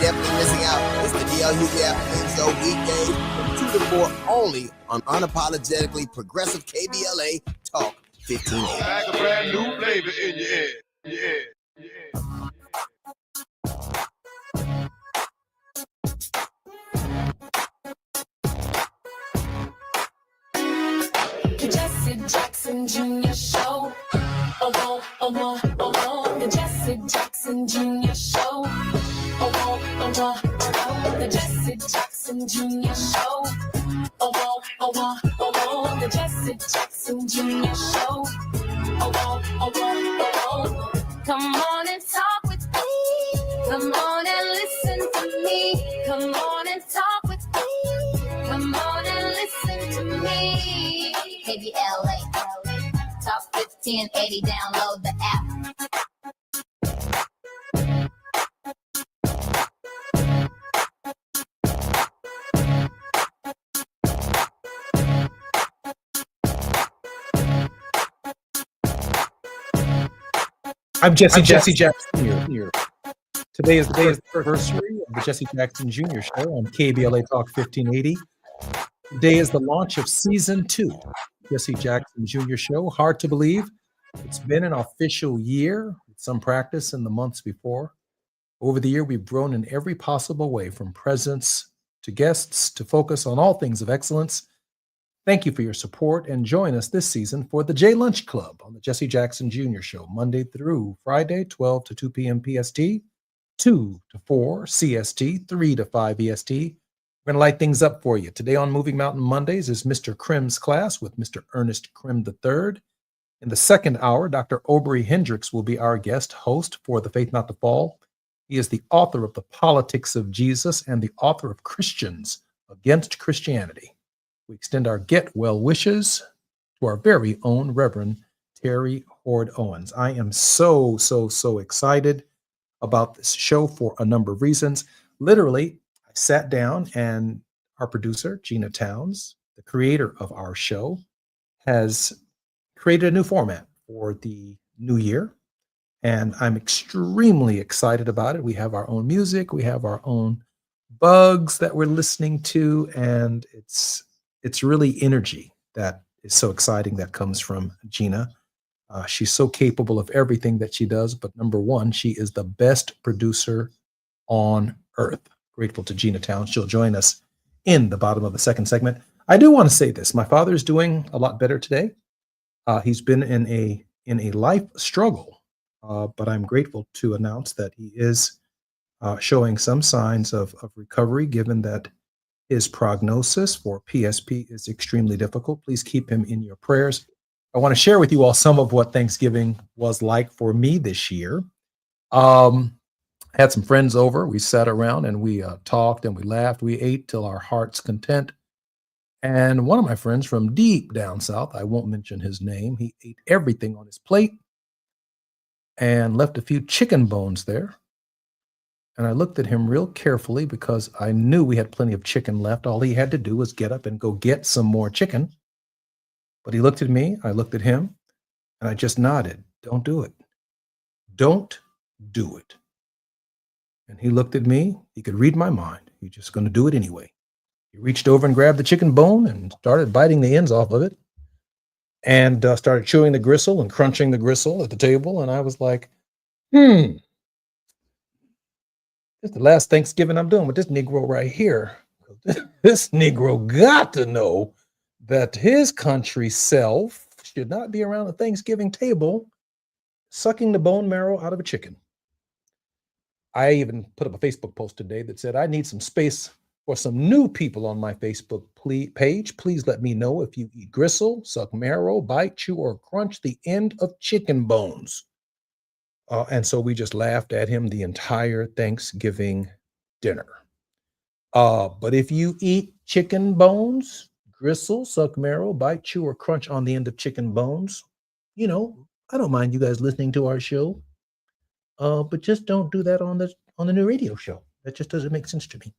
definitely missing out. It's the DL Hughley Afternoon Show weekdays from 2 to 4 only on unapologetically progressive KBLA Talk 1580. Like a brand new flavor in your head. Yeah. Jesse Jackson Jr. Show. The Jesse Jackson Jr. Show. The Jesse Jackson Jr. Show. The Jesse Jackson Jr. Show. Come on and talk with me. Come on and listen to me. Come on and talk with me. Come on and listen to me. KBLA Talk 1580. Download the app. I'm Jesse Jackson here. Today is the anniversary of the Jesse Jackson Jr. Show on KBLA Talk 1580. Today is the launch of Season 2, Jesse Jackson Jr. Show. Hard to believe. It's been an official year with some practice in the months before. Over the year, we've grown in every possible way, from presence to guests to focus on all things of excellence. Thank you for your support, and join us this season for the J Lunch Club on the Jesse Jackson Jr. Show, Monday through Friday, 12 to 2 p.m. PST, 2 to 4 CST, 3 to 5 EST. We're going to light things up for you. Today on Moving Mountain Mondays is Mr. Krim's class with Mr. Ernest Krim III. In the second hour, Dr. Aubrey Hendricks will be our guest host for The Faith Not to Fall. He is the author of The Politics of Jesus and the author of Christians Against Christianity. We extend our get well wishes to our very own Reverend Terry Hord Owens. I am so excited about this show for a number of reasons. Literally, I sat down and our producer, Gina Towns, the creator of our show, has created a new format for the new year. And I'm extremely excited about it. We have our own music. We have our own bugs that we're listening to. And it's really energy that is so exciting that comes from Gina. She's so capable of everything that she does. But number one, she is the best producer on earth. Grateful to Gina Towns. She'll join us in the bottom of the second segment. I do want to say this. My father is doing a lot better today. He's been in a life struggle, but I'm grateful to announce that he is showing some signs of recovery, given that his prognosis for PSP is extremely difficult. Please keep him in your prayers. I want to share with you all some of what Thanksgiving was like for me this year. Had some friends over. We sat around and we talked and we laughed. We ate till our heart's content. And one of my friends from deep down south, I won't mention his name, he ate everything on his plate and left a few chicken bones there. And I looked at him real carefully because I knew we had plenty of chicken left. All he had to do was get up and go get some more chicken. But he looked at me, I looked at him, and I just nodded. Don't do it. Don't do it. And he looked at me. He could read my mind. He's just going to do it anyway. He reached over and grabbed the chicken bone and started biting the ends off of it and started chewing the gristle and crunching the gristle at the table. And I was like, this is the last Thanksgiving I'm doing with this Negro right here. This Negro got to know that his country self should not be around a Thanksgiving table sucking the bone marrow out of a chicken. I even put up a Facebook post today that said, I need some space for some new people on my Facebook page. Please let me know if you eat gristle, suck marrow, bite, chew, or crunch the end of chicken bones. And so we just laughed at him the entire Thanksgiving dinner. But if you eat chicken bones, gristle, suck marrow, bite, chew, or crunch on the end of chicken bones, I don't mind you guys listening to our show. But just don't do that on the new radio show. That just doesn't make sense to me.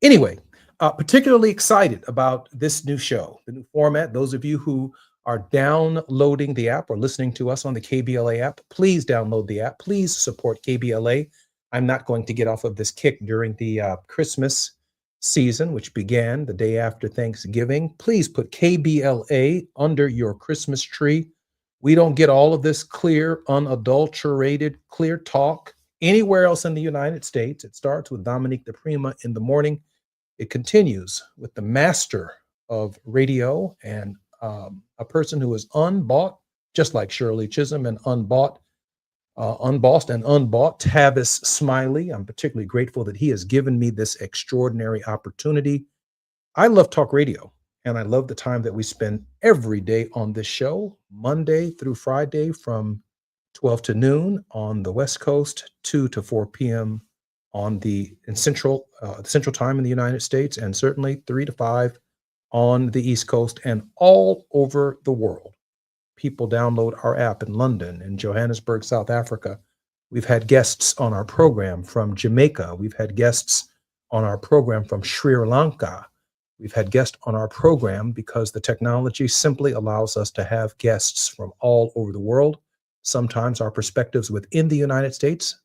Anyway, particularly excited about this new show, the new format. Those of you who are downloading the app or listening to us on the KBLA app, please download the app. Please support KBLA. I'm not going to get off of this kick during the Christmas season, which began the day after Thanksgiving. Please put KBLA under your Christmas tree. We don't get all of this clear, unadulterated, clear talk anywhere else in the United States. It starts with Dominique DePrima in the morning. It continues with the master of radio and a person who is unbought, just like Shirley Chisholm, and unbossed and unbought, Tavis Smiley. I'm particularly grateful that he has given me this extraordinary opportunity. I love talk radio, and I love the time that we spend every day on this show, Monday through Friday from 12 to noon on the West Coast, 2 to 4 p.m. on the Central Time in the United States, and certainly 3 to 5 on the East Coast and all over the world. People download our app in London, in Johannesburg, South Africa. We've had guests on our program from Jamaica. We've had guests on our program from Sri Lanka. We've had guests on our program because the technology simply allows us to have guests from all over the world. Sometimes our perspectives within the United States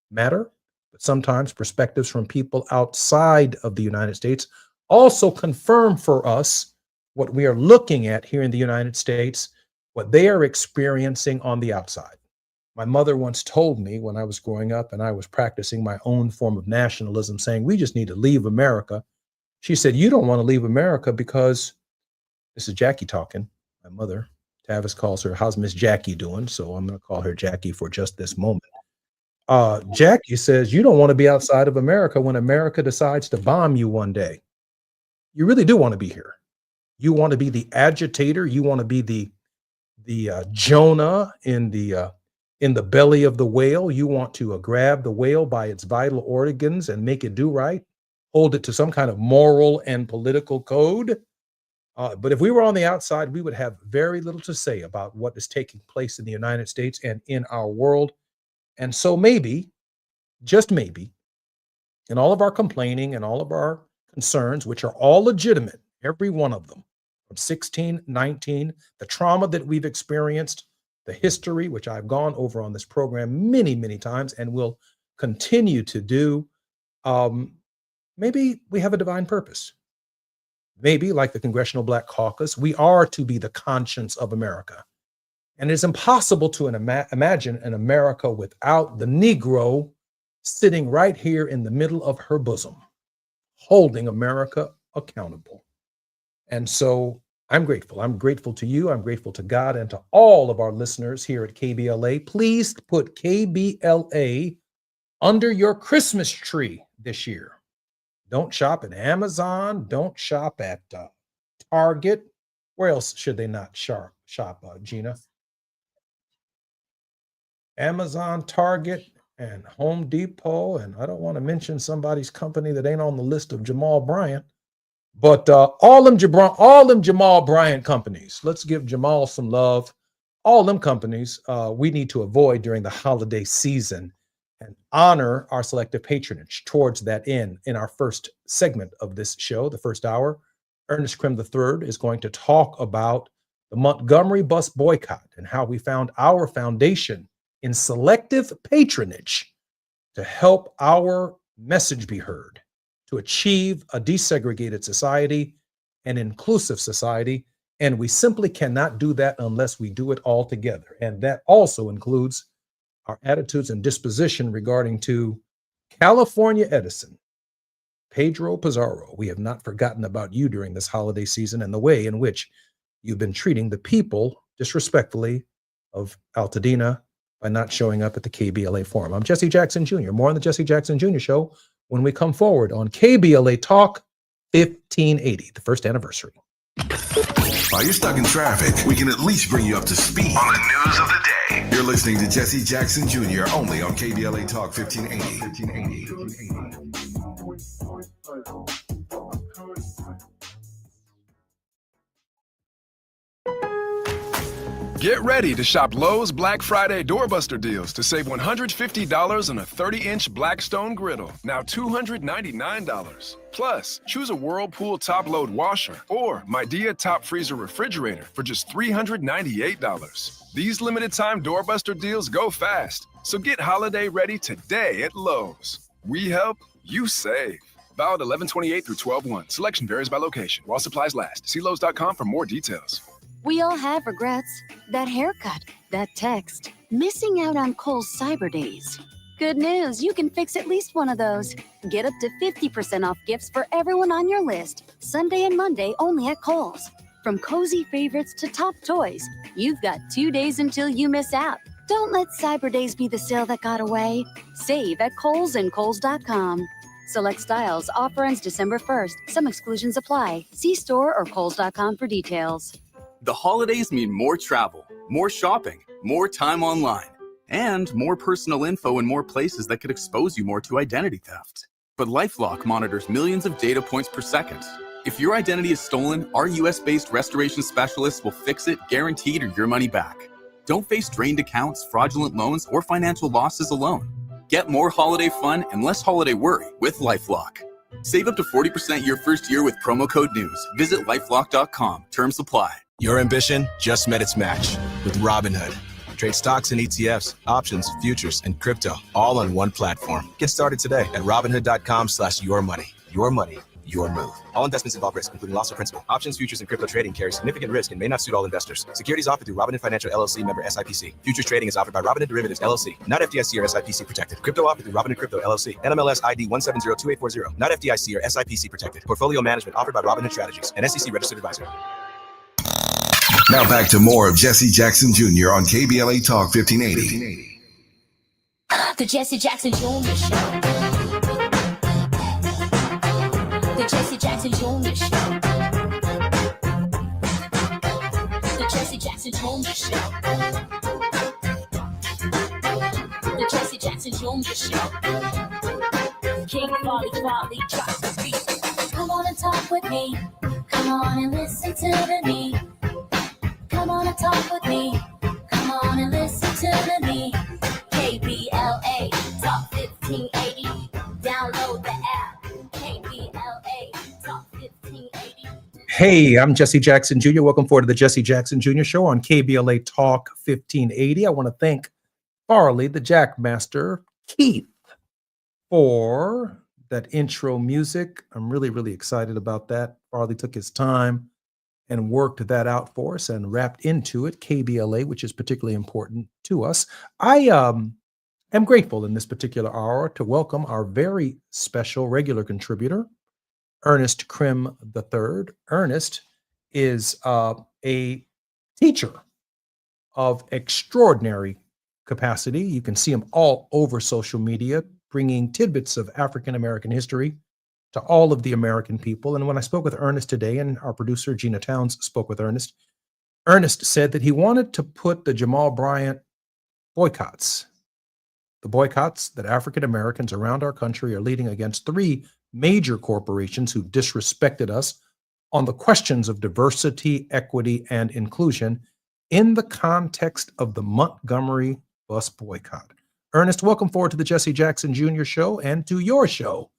matter, but sometimes perspectives from people outside of the United States also confirm for us what we are looking at here in the United States, what they are experiencing on the outside. My mother once told me when I was growing up and I was practicing my own form of nationalism, saying, we just need to leave America. She said, you don't want to leave America because, this is Jackie talking, my mother. Tavis calls her, how's Miss Jackie doing? So I'm going to call her Jackie for just this moment. Jackie says, you don't want to be outside of America when America decides to bomb you one day. You really do want to be here. You want to be the agitator. You want to be the Jonah in the belly of the whale. You want to grab the whale by its vital organs and make it do right, hold it to some kind of moral and political code. But if we were on the outside, we would have very little to say about what is taking place in the United States and in our world. And so maybe, just maybe, in all of our complaining and all of our concerns, which are all legitimate, every one of them, from 16, 19, the trauma that we've experienced, the history, which I've gone over on this program many, many times and will continue to do, maybe we have a divine purpose. Maybe, like the Congressional Black Caucus, we are to be the conscience of America. And it is impossible to imagine an America without the Negro sitting right here in the middle of her bosom, holding America accountable. And so I'm grateful. I'm grateful to you. I'm grateful to God and to all of our listeners here at KBLA. Please put KBLA under your Christmas tree this year. Don't shop at Amazon. Don't shop at Target. Where else should they not shop, Gina? Amazon, Target, and Home Depot. And I don't want to mention somebody's company that ain't on the list of Jamal Bryant. But all them Jamal Bryant companies, let's give Jamal some love. All them companies we need to avoid during the holiday season and honor our selective patronage towards that end. In our first segment of this show, the first hour, Ernest Krim III is going to talk about the Montgomery bus boycott and how we found our foundation in selective patronage to help our message be heard, to achieve a desegregated society, an inclusive society. And we simply cannot do that unless we do it all together. And that also includes our attitudes and disposition regarding to California Edison, Pedro Pizarro. We have not forgotten about you during this holiday season and the way in which you've been treating the people disrespectfully of Altadena by not showing up at the KBLA Forum. I'm Jesse Jackson Jr. More on the Jesse Jackson Jr. Show when we come forward on KBLA Talk 1580, the first anniversary. While you're stuck in traffic, we can at least bring you up to speed on the news of the day. You're listening to Jesse Jackson Jr. only on KBLA Talk 1580. Get Get ready to shop Lowe's Black Friday Doorbuster deals to save $150 on a 30-inch Blackstone griddle, now $299. Plus, choose a Whirlpool top-load washer or Midea top freezer refrigerator for just $398. These limited-time Doorbuster deals go fast, so get holiday ready today at Lowe's. We help, you save. Valid 11/28 through 12/1. Selection varies by location while supplies last. See Lowe's.com for more details. We all have regrets. That haircut, that text, missing out on Kohl's Cyber Days. Good news, you can fix at least one of those. Get up to 50% off gifts for everyone on your list. Sunday and Monday only at Kohl's. From cozy favorites to top toys, you've got 2 days until you miss out. Don't let Cyber Days be the sale that got away. Save at Kohl's and Kohl's.com. Select styles, offer ends December 1st. Some exclusions apply. See store or Kohl's.com for details. The holidays mean more travel, more shopping, more time online, and more personal info in more places that could expose you more to identity theft. But LifeLock monitors millions of data points per second. If your identity is stolen, our US-based restoration specialists will fix it, guaranteed, or your money back. Don't face drained accounts, fraudulent loans, or financial losses alone. Get more holiday fun and less holiday worry with LifeLock. Save up to 40% your first year with promo code NEWS. Visit LifeLock.com. Terms apply. Your ambition just met its match with Robinhood. Trade stocks and ETFs, options, futures, and crypto all on one platform. Get started today at Robinhood.com/yourmoney. Your money, your move. All investments involve risk, including loss of principal. Options, futures, and crypto trading carry significant risk and may not suit all investors. Securities offered through Robinhood Financial LLC, member SIPC. Futures trading is offered by Robinhood Derivatives LLC, not FDIC or SIPC protected. Crypto offered through Robinhood Crypto LLC, NMLS ID 1702840, not FDIC or SIPC protected. Portfolio management offered by Robinhood Strategies, an SEC registered advisor. Now back to more of Jesse Jackson Jr. on KBLA Talk 1580. The Jesse Jackson Jr. Show. The Jesse Jackson Jr. Show. The Jesse Jackson Jr. Show. The Jesse Jackson Jr. Show. King Volley, drop the beat. Come on and talk with me. Come on and listen to me. Come on and talk with me. Come on and listen to me. KBLA Talk 1580. Download the app. KBLA Talk 1580. Hey, I'm Jesse Jackson Jr. Welcome forward to the Jesse Jackson Jr. Show on KBLA Talk 1580. I want to thank Farley, the Jackmaster, Keith, for that intro music. I'm really, really excited about that. Farley took his time and worked that out for us and wrapped into it KBLA, which is particularly important to us. I am grateful in this particular hour to welcome our very special regular contributor, Ernest Krim III. Ernest is a teacher of extraordinary capacity. You can see him all over social media, bringing tidbits of African-American history to all of the American people. And when I spoke with Ernest today, and our producer Gina Towns spoke with Ernest, Ernest said that he wanted to put the Jamal Bryant boycotts, the boycotts that African Americans around our country are leading against 3 major corporations who disrespected us on the questions of diversity, equity, and inclusion in the context of the Montgomery bus boycott. Ernest, welcome forward to the Jesse Jackson Jr. Show and to your show,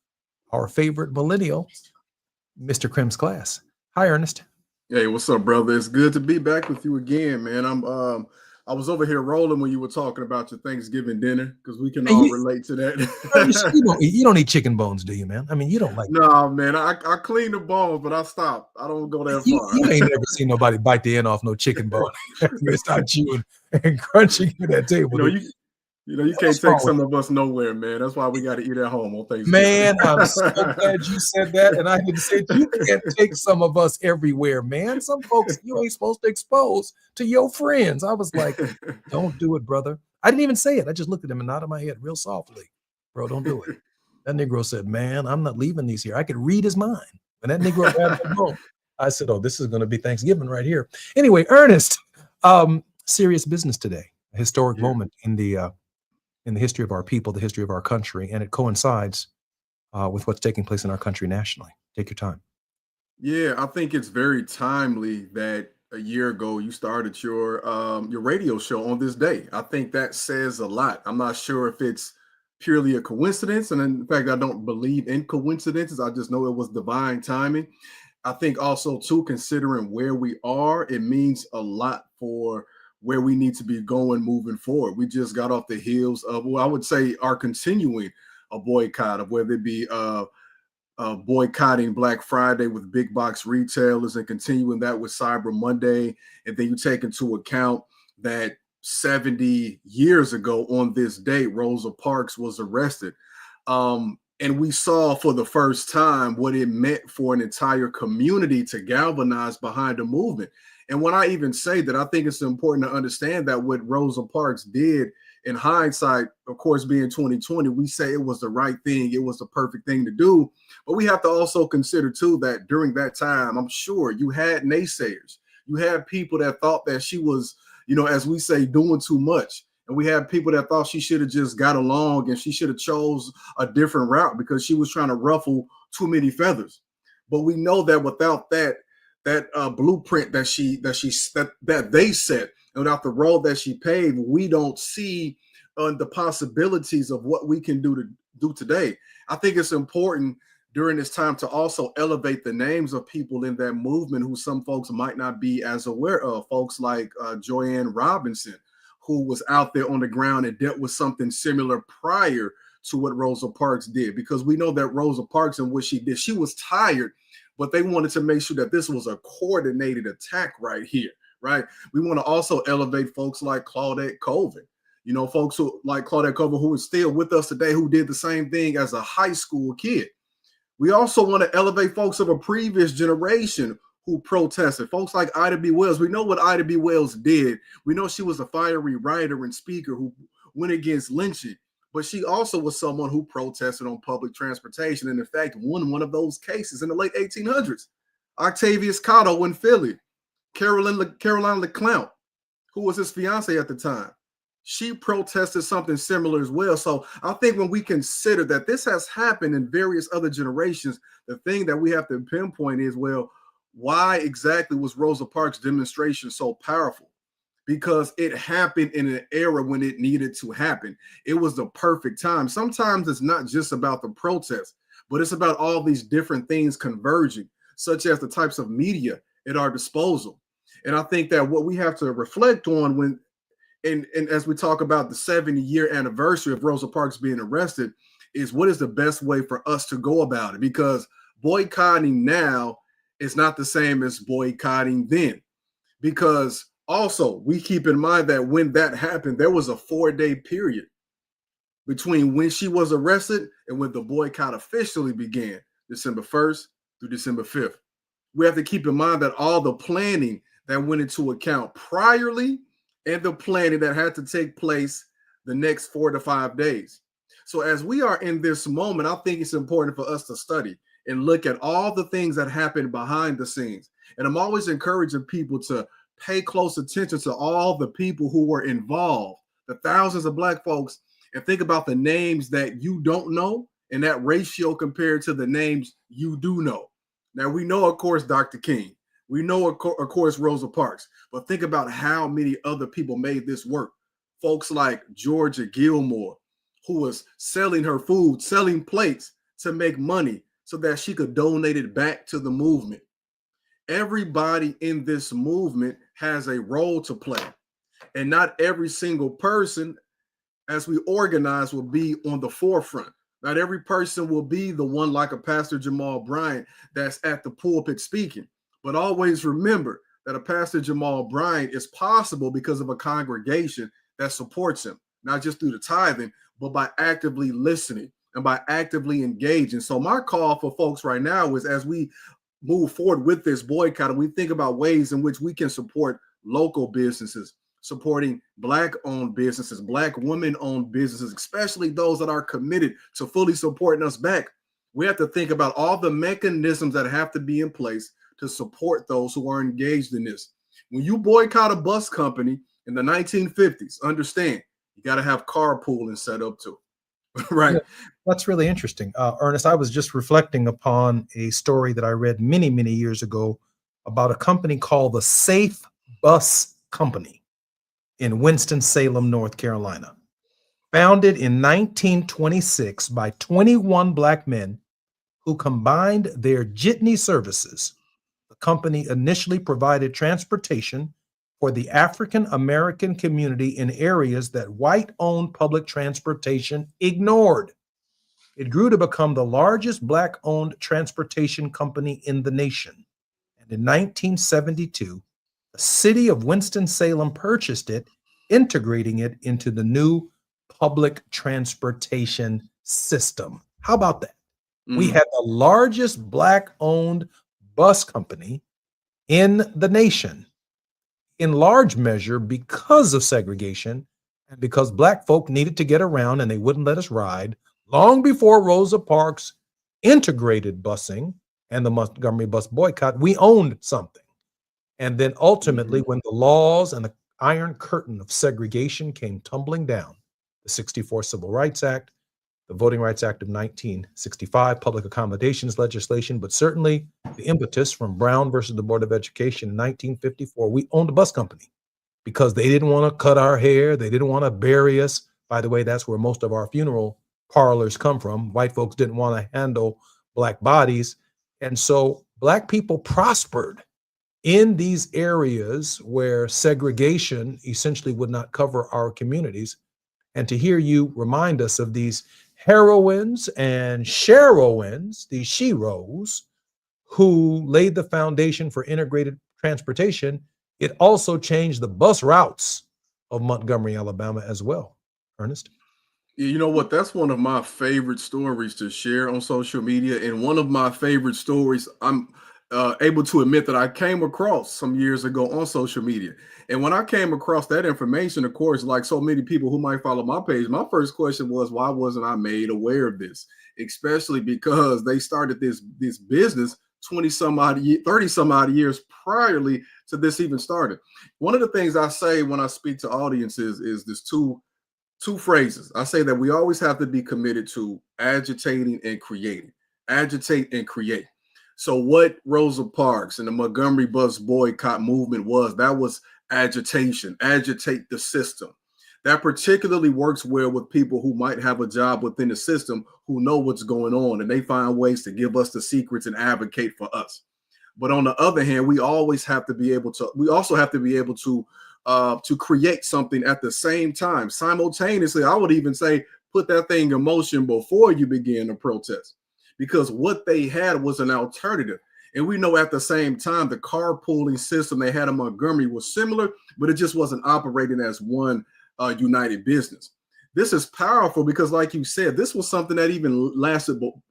our favorite millennial, Mr. Krim's class. Hi, Ernest. Hey, what's up, brother? It's good to be back with you again, man. I was over here rolling when you were talking about your Thanksgiving dinner because we can all relate to that. Ernest, you don't eat chicken bones, do you, man? I mean, you don't like. No, man. I clean the bones, but I stopped. I don't go that far. You ain't never seen nobody bite the end off no chicken bone. It's not chewing and crunching at that table. You can't take some of us nowhere, man. That's why we got to eat at home on Thanksgiving. Man, I'm so glad you said that. And I didn't say you can't take some of us everywhere, man. Some folks you ain't supposed to expose to your friends. I was like, don't do it, brother. I didn't even say it. I just looked at him and nodded my head real softly. Bro, don't do it. That Negro said, man, I'm not leaving these here. I could read his mind. When that Negro grabbed the phone, I said, oh, this is going to be Thanksgiving right here. Anyway, Ernest, serious business today. A historic moment in the history of our people, the history of our country, and it coincides with what's taking place in our country nationally. Take your time. Yeah, I think it's very timely that a year ago you started your radio show on this day. I think that says a lot. I'm not sure if it's purely a coincidence, and in fact, I don't believe in coincidences. I just know it was divine timing. I think also too, considering where we are, it means a lot for where we need to be going moving forward. We just got off the heels of, well, I would say, are continuing a boycott of whether it be boycotting Black Friday with big box retailers and continuing that with Cyber Monday. And then you take into account that 70 years ago on this date, Rosa Parks was arrested. And we saw for the first time what it meant for an entire community to galvanize behind a movement. And when I even say that, I think it's important to understand that what Rosa Parks did, in hindsight, of course, being 2020, we say it was the right thing. It was the perfect thing to do. But we have to also consider, too, that during that time, I'm sure you had naysayers. You had people that thought that she was, as we say, doing too much. And we had people that thought she should have just got along and she should have chose a different route because she was trying to ruffle too many feathers. But we know that without that blueprint that they set, and without the road that she paved, we don't see the possibilities of what we can do today. I think it's important during this time to also elevate the names of people in that movement who some folks might not be as aware of. Folks like Joanne Robinson, who was out there on the ground and dealt with something similar prior to what Rosa Parks did. Because we know that Rosa Parks and what she did, she was tired, but they wanted to make sure that this was a coordinated attack right here, right? We want to also elevate folks like Claudette Colvin, folks who like Claudette Colvin, who is still with us today, who did the same thing as a high school kid. We also want to elevate folks of a previous generation who protested, folks like Ida B. Wells. We know what Ida B. Wells did. We know she was a fiery writer and speaker who went against lynching, but she also was someone who protested on public transportation and, in fact, won one of those cases in the late 1800s. Octavius Cotto in Philly, Caroline LeClount, who was his fiance at the time, she protested something similar as well. So I think when we consider that this has happened in various other generations, the thing that we have to pinpoint is, well, why exactly was Rosa Parks' demonstration so powerful? Because it happened in an era when it needed to happen. It was the perfect time. Sometimes it's not just about the protest, but it's about all these different things converging, such as the types of media at our disposal. And I think that what we have to reflect on when, and as we talk about the 70-year anniversary of Rosa Parks being arrested, is what is the best way for us to go about it? Because boycotting now is not the same as boycotting then. Because also, we keep in mind that when that happened, there was a 4-day period between when she was arrested and when the boycott officially began, December 1st through December 5th. We have to keep in mind that all the planning that went into account priorly and the planning that had to take place the next 4 to 5 days. So as we are in this moment, I think it's important for us to study and look at all the things that happened behind the scenes. And I'm always encouraging people to pay close attention to all the people who were involved, the thousands of Black folks, and think about the names that you don't know and that ratio compared to the names you do know. Now, we know, of course, Dr. King. We know, of course, Rosa Parks. But think about how many other people made this work. Folks like Georgia Gilmore, who was selling her food, selling plates to make money so that she could donate it back to the movement. Everybody in this movement has a role to play. And not every single person, as we organize, will be on the forefront. Not every person will be the one like a Pastor Jamal Bryant that's at the pulpit speaking. But always remember that a Pastor Jamal Bryant is possible because of a congregation that supports him, not just through the tithing, but by actively listening and by actively engaging. So my call for folks right now is, as we move forward with this boycott and we think about ways in which we can support local businesses, supporting Black-owned businesses, Black women-owned businesses, especially those that are committed to fully supporting us back, we have to think about all the mechanisms that have to be in place to support those who are engaged in this. When you boycott a bus company in the 1950s, understand, you got to have carpooling set up too. Right. Yeah, that's really interesting. Ernest, I was just reflecting upon a story that I read many, many years ago about a company called the Safe Bus Company in Winston-Salem, North Carolina. Founded in 1926 by 21 Black men who combined their jitney services. The company initially provided transportation for the African American community in areas that white-owned public transportation ignored. It grew to become the largest Black-owned transportation company in the nation. And in 1972, the city of Winston-Salem purchased it, integrating it into the new public transportation system. How about that? We had the largest Black-owned bus company in the nation, in large measure because of segregation and because Black folk needed to get around and they wouldn't let us ride. Long before Rosa Parks integrated busing and the Montgomery bus boycott, we owned something. And then ultimately, when the laws and the Iron Curtain of segregation came tumbling down, the 1964 Civil Rights Act, the Voting Rights Act of 1965, public accommodations legislation, but certainly the impetus from Brown versus the Board of Education in 1954, we owned a bus company because they didn't want to cut our hair. They didn't want to bury us. By the way, that's where most of our funeral parlors come from. White folks didn't want to handle Black bodies. And so Black people prospered in these areas where segregation essentially would not cover our communities. And to hear you remind us of these heroines and Sherowins, these sheroes, who laid the foundation for integrated transportation, it also changed the bus routes of Montgomery, Alabama as well. Ernest? You know what? That's one of my favorite stories to share on social media. And one of my favorite stories I'm able to admit that I came across some years ago on social media. And when I came across that information, of course, like so many people who might follow my page, my first question was, why wasn't I made aware of this? Especially because they started this business 30 some odd years priorly to this even started. One of the things I say when I speak to audiences is this two phrases. I say that we always have to be committed to agitating and creating. Agitate and create. So what Rosa Parks and the Montgomery bus boycott movement was agitation, agitate the system. That particularly works well with people who might have a job within the system who know what's going on and they find ways to give us the secrets and advocate for us. But on the other hand, we also have to be able to create something at the same time, simultaneously. I would even say put that thing in motion before you begin to protest, because what they had was an alternative. And we know at the same time, the carpooling system they had in Montgomery was similar, but it just wasn't operating as one united business. This is powerful because, like you said, this was something that even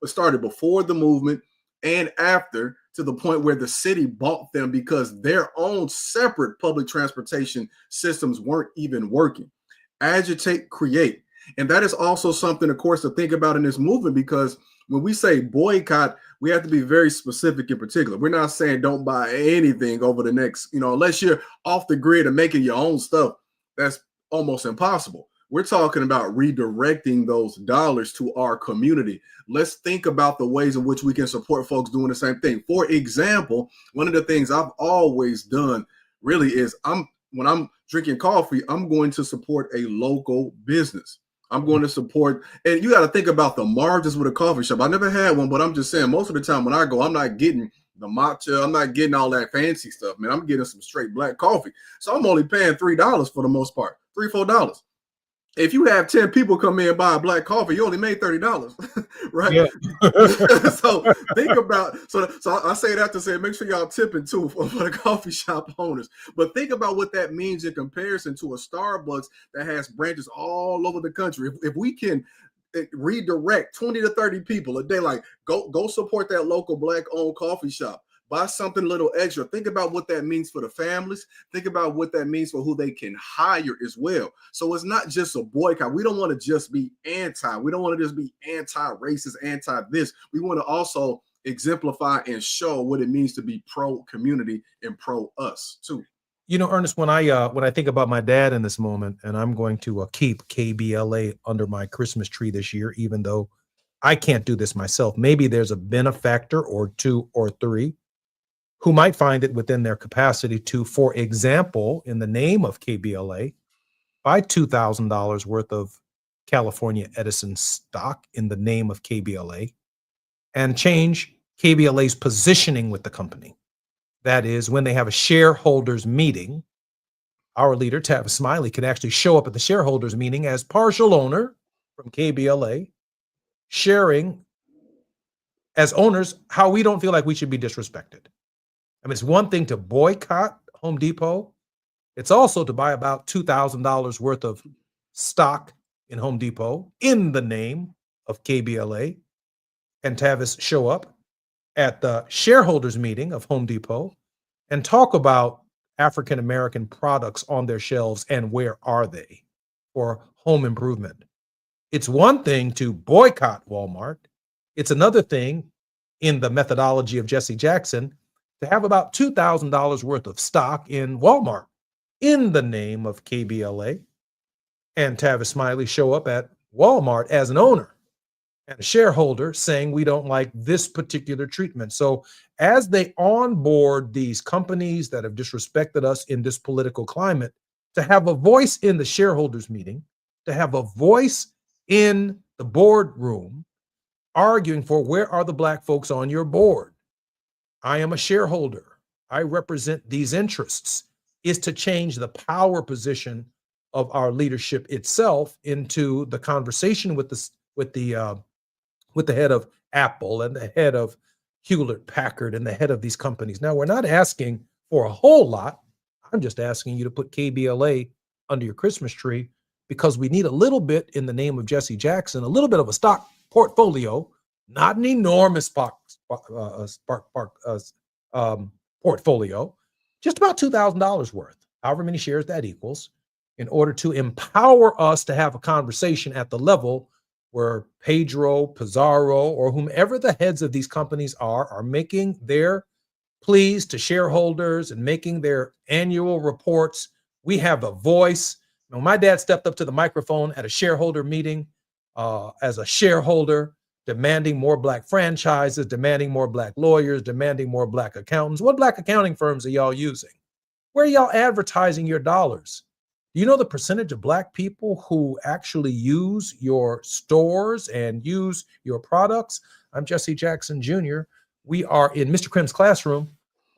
started before the movement and after, to the point where the city bought them because their own separate public transportation systems weren't even working. Agitate, create. And that is also something, of course, to think about in this movement, because when we say boycott, we have to be very specific in particular. We're not saying don't buy anything over the next, unless you're off the grid and making your own stuff. That's almost impossible. We're talking about redirecting those dollars to our community. Let's think about the ways in which we can support folks doing the same thing. For example, one of the things I've always done really is when I'm drinking coffee, I'm going to support a local business. I'm going to support, and you got to think about the margins with a coffee shop. I never had one, but I'm just saying most of the time when I go, I'm not getting the matcha. I'm not getting all that fancy stuff, man. I'm getting some straight black coffee. So I'm only paying $3 for the most part, $3-4. If you have 10 people come in and buy a black coffee, you only made $30, right? Yeah. So think about, so I say that to say, make sure y'all tipping too for the coffee shop owners. But think about what that means in comparison to a Starbucks that has branches all over the country. If we can redirect 20 to 30 people a day, like go support that local black owned coffee shop. Buy something a little extra. Think about what that means for the families. Think about what that means for who they can hire as well. So it's not just a boycott. We don't want to just be anti. We don't want to just be anti-racist, anti-this. We want to also exemplify and show what it means to be pro-community and pro-us too. Ernest, when I think about my dad in this moment, and I'm going to keep KBLA under my Christmas tree this year, even though I can't do this myself. Maybe there's a benefactor or two or three who might find it within their capacity to, for example, in the name of KBLA, buy $2,000 worth of California Edison stock in the name of KBLA and change KBLA's positioning with the company. That is, when they have a shareholders meeting, our leader, Tavis Smiley, can actually show up at the shareholders meeting as partial owner from KBLA, sharing as owners how we don't feel like we should be disrespected. I mean, it's one thing to boycott Home Depot. It's also to buy about $2,000 worth of stock in Home Depot in the name of KBLA, and Tavis show up at the shareholders meeting of Home Depot and talk about African-American products on their shelves and where are they for home improvement. It's one thing to boycott Walmart. It's another thing in the methodology of Jesse Jackson to have about $2,000 worth of stock in Walmart in the name of KBLA, and Tavis Smiley show up at Walmart as an owner and a shareholder saying we don't like this particular treatment. So as they onboard these companies that have disrespected us in this political climate, to have a voice in the shareholders meeting, to have a voice in the boardroom, arguing for where are the Black folks on your board? I am a shareholder. I represent these interests, is to change the power position of our leadership itself into the conversation with the head of Apple and the head of Hewlett Packard and the head of these companies. Now, we're not asking for a whole lot. I'm just asking you to put KBLA under your Christmas tree because we need a little bit in the name of Jesse Jackson, a little bit of a stock portfolio, not an enormous portfolio, just about $2,000 worth, however many shares that equals, in order to empower us to have a conversation at the level where Pedro, Pizarro, or whomever the heads of these companies are making their pleas to shareholders and making their annual reports. We have a voice. When my dad stepped up to the microphone at a shareholder meeting as a shareholder, demanding more Black franchises, demanding more Black lawyers, demanding more Black accountants. What Black accounting firms are y'all using? Where are y'all advertising your dollars? Do you know the percentage of Black people who actually use your stores and use your products? I'm Jesse Jackson Jr. We are in Mr. Krim's classroom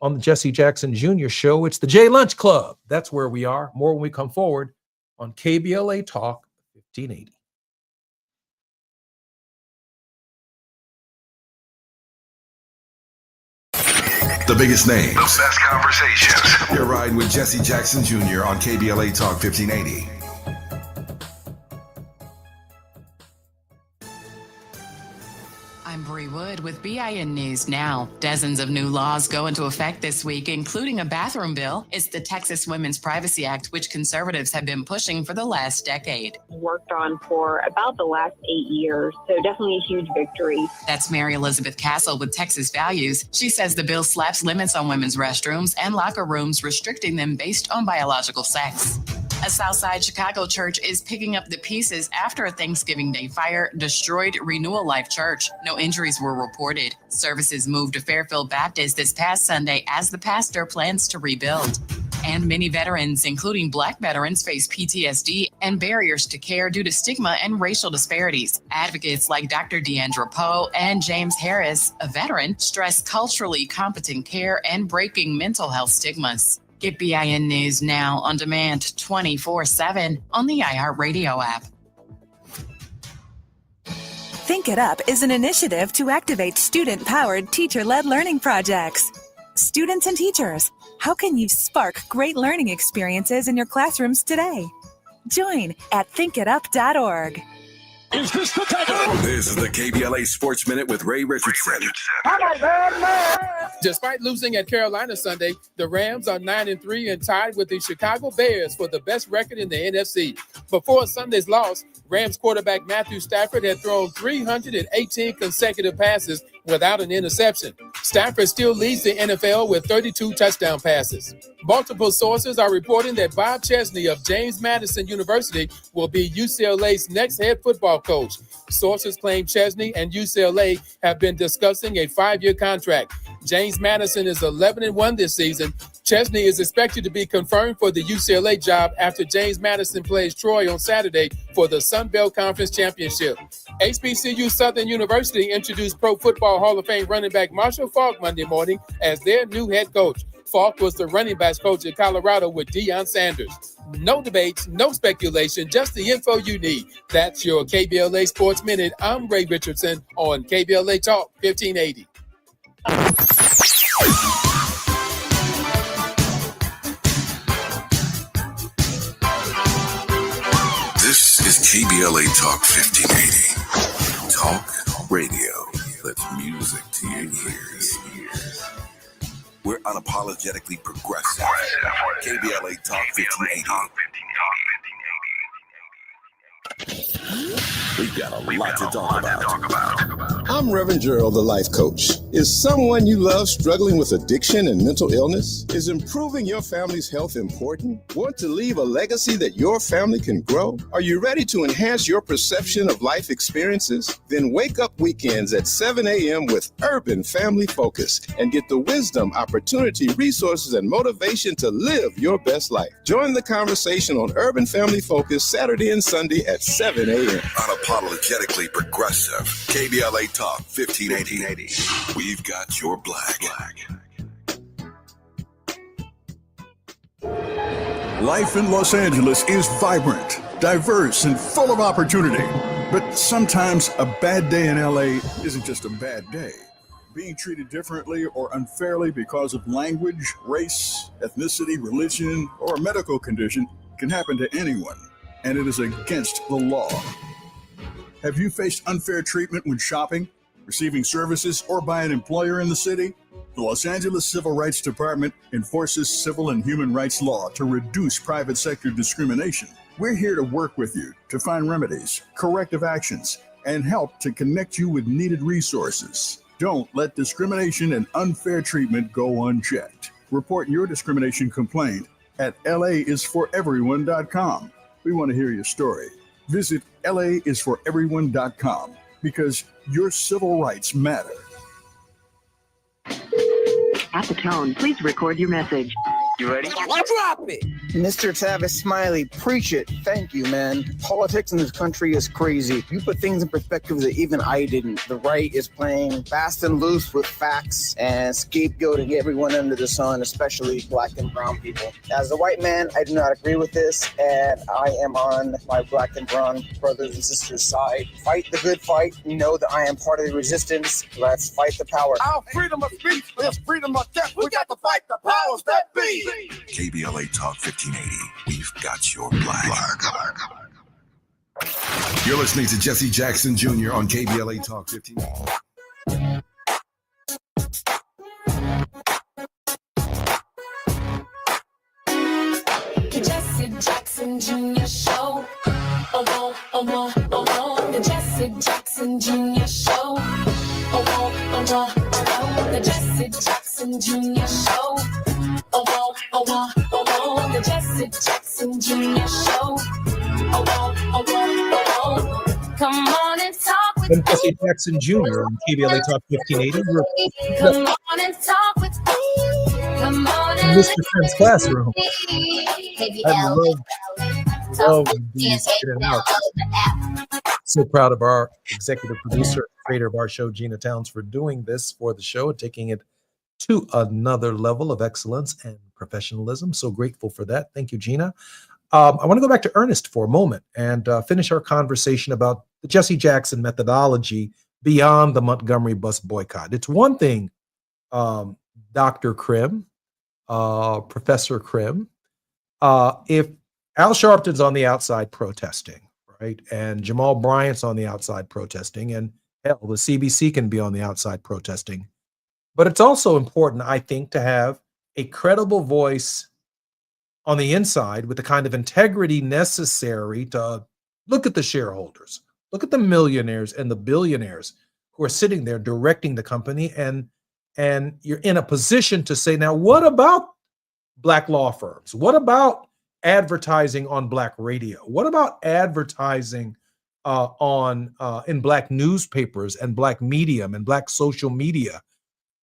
on the Jesse Jackson Jr. show. It's the J Lunch Club. That's where we are. More when we come forward on KBLA Talk 1580. The biggest names, the best conversations. You're riding with Jesse Jackson Jr. on KBLA Talk 1580. I'm Bree Wood with BIN News Now. Dozens of new laws go into effect this week, including a bathroom bill. It's the Texas Women's Privacy Act, which conservatives have been pushing for the last decade. Worked on for about the last 8 years, so definitely a huge victory. That's Mary Elizabeth Castle with Texas Values. She says the bill slaps limits on women's restrooms and locker rooms, restricting them based on biological sex. A Southside Chicago church is picking up the pieces after a Thanksgiving Day fire destroyed Renewal Life Church. No injuries were reported. Services moved to Fairfield Baptist this past Sunday as the pastor plans to rebuild. And many veterans, including Black veterans, face PTSD and barriers to care due to stigma and racial disparities. Advocates like Dr. Deandra Poe and James Harris, a veteran, stress culturally competent care and breaking mental health stigmas. Get BIN News Now on demand 24/7 on the iHeartRadio app. Think It Up is an initiative to activate student-powered, teacher-led learning projects. Students and teachers, how can you spark great learning experiences in your classrooms today? Join at thinkitup.org. Is this the time? This is the KBLA Sports Minute with Ray Richardson. Despite losing at Carolina Sunday, the Rams are 9-3 and tied with the Chicago Bears for the best record in the NFC. Before Sunday's loss, Rams quarterback Matthew Stafford had thrown 318 consecutive passes without an interception. Stafford still leads the NFL with 32 touchdown passes. Multiple sources are reporting that Bob Chesney of James Madison University will be UCLA's next head football coach. Sources claim Chesney and UCLA have been discussing a 5-year contract. James Madison is 11-1 this season. Chesney is expected to be confirmed for the UCLA job after James Madison plays Troy on Saturday for the Sun Belt Conference Championship. HBCU Southern University introduced Pro Football Hall of Fame running back Marshall Faulk Monday morning as their new head coach. Faulk was the running backs coach at Colorado with Deion Sanders. No debates, no speculation, just the info you need. That's your KBLA Sports Minute. I'm Ray Richardson on KBLA Talk 1580. This is KBLA Talk 1580. Talk radio. That's music to your ears. We're unapologetically progressive. KBLA Talk 1580. We've got a lot to talk about. I'm Reverend Gerald, the life coach. Is someone you love struggling with addiction and mental illness? Is improving your family's health important? Want to leave a legacy that your family can grow? Are you ready to enhance your perception of life experiences? Then wake up weekends at 7 a.m. with Urban Family Focus and get the wisdom, opportunity, resources, and motivation to live your best life. Join the conversation on Urban Family Focus Saturday and Sunday at 7 a.m. Unapologetically progressive. KBLA Talk 1580. We've got your black. Life in Los Angeles is vibrant, diverse, and full of opportunity. But sometimes a bad day in LA isn't just a bad day. Being treated differently or unfairly because of language, race, ethnicity, religion, or a medical condition can happen to anyone, and it is against the law. Have you faced unfair treatment when shopping, receiving services, or by an employer in the city? The Los Angeles Civil Rights Department enforces civil and human rights law to reduce private sector discrimination. We're here to work with you to find remedies, corrective actions, and help to connect you with needed resources. Don't let discrimination and unfair treatment go unchecked. Report your discrimination complaint at laisforeveryone.com. We want to hear your story. Visit laisforeveryone.com because your civil rights matter. At the tone, please record your message. You ready? Drop it! Mr. Tavis Smiley, preach it. Thank you, man. Politics in this country is crazy. You put things in perspective that even I didn't. The right is playing fast and loose with facts and scapegoating everyone under the sun, especially black and brown people. As a white man, I do not agree with this, and I am on my black and brown brothers and sisters' side. Fight the good fight. You know that I am part of the resistance. Let's fight the power. Our freedom of speech is freedom of death. We got to fight the powers that be. KBLA Talk 1580. We've got your black. You're listening to Jesse Jackson Jr. on KBLA Talk 1580. Jesse Jackson Jr. Show. The Jesse Jackson Jr. Show. The Jesse Jackson Jr. Show. The Jesse Jackson Jr. Show. Come on and talk with I'm Jesse Jackson Jr. on KBLA Talk 1580. Come on and talk with me. Come on and Mr. Friend's Classroom. I love these in and out. So proud of our executive producer, creator of our show, Gina Towns, for doing this for the show and taking it to another level of excellence and professionalism. So grateful for that. Thank you, Gina. I want to go back to Ernest for a moment and finish our conversation about the Jesse Jackson methodology beyond the Montgomery bus boycott. It's one thing, Dr. Krim, Professor Krim, if Al Sharpton's on the outside protesting, right, and Jamal Bryant's on the outside protesting, and hell, the CBC can be on the outside protesting. But it's also important, I think, to have a credible voice on the inside with the kind of integrity necessary to look at the shareholders, look at the millionaires and the billionaires who are sitting there directing the company, and you're in a position to say, now, what about Black law firms? What about advertising on Black radio? What about advertising in Black newspapers and Black medium and Black social media?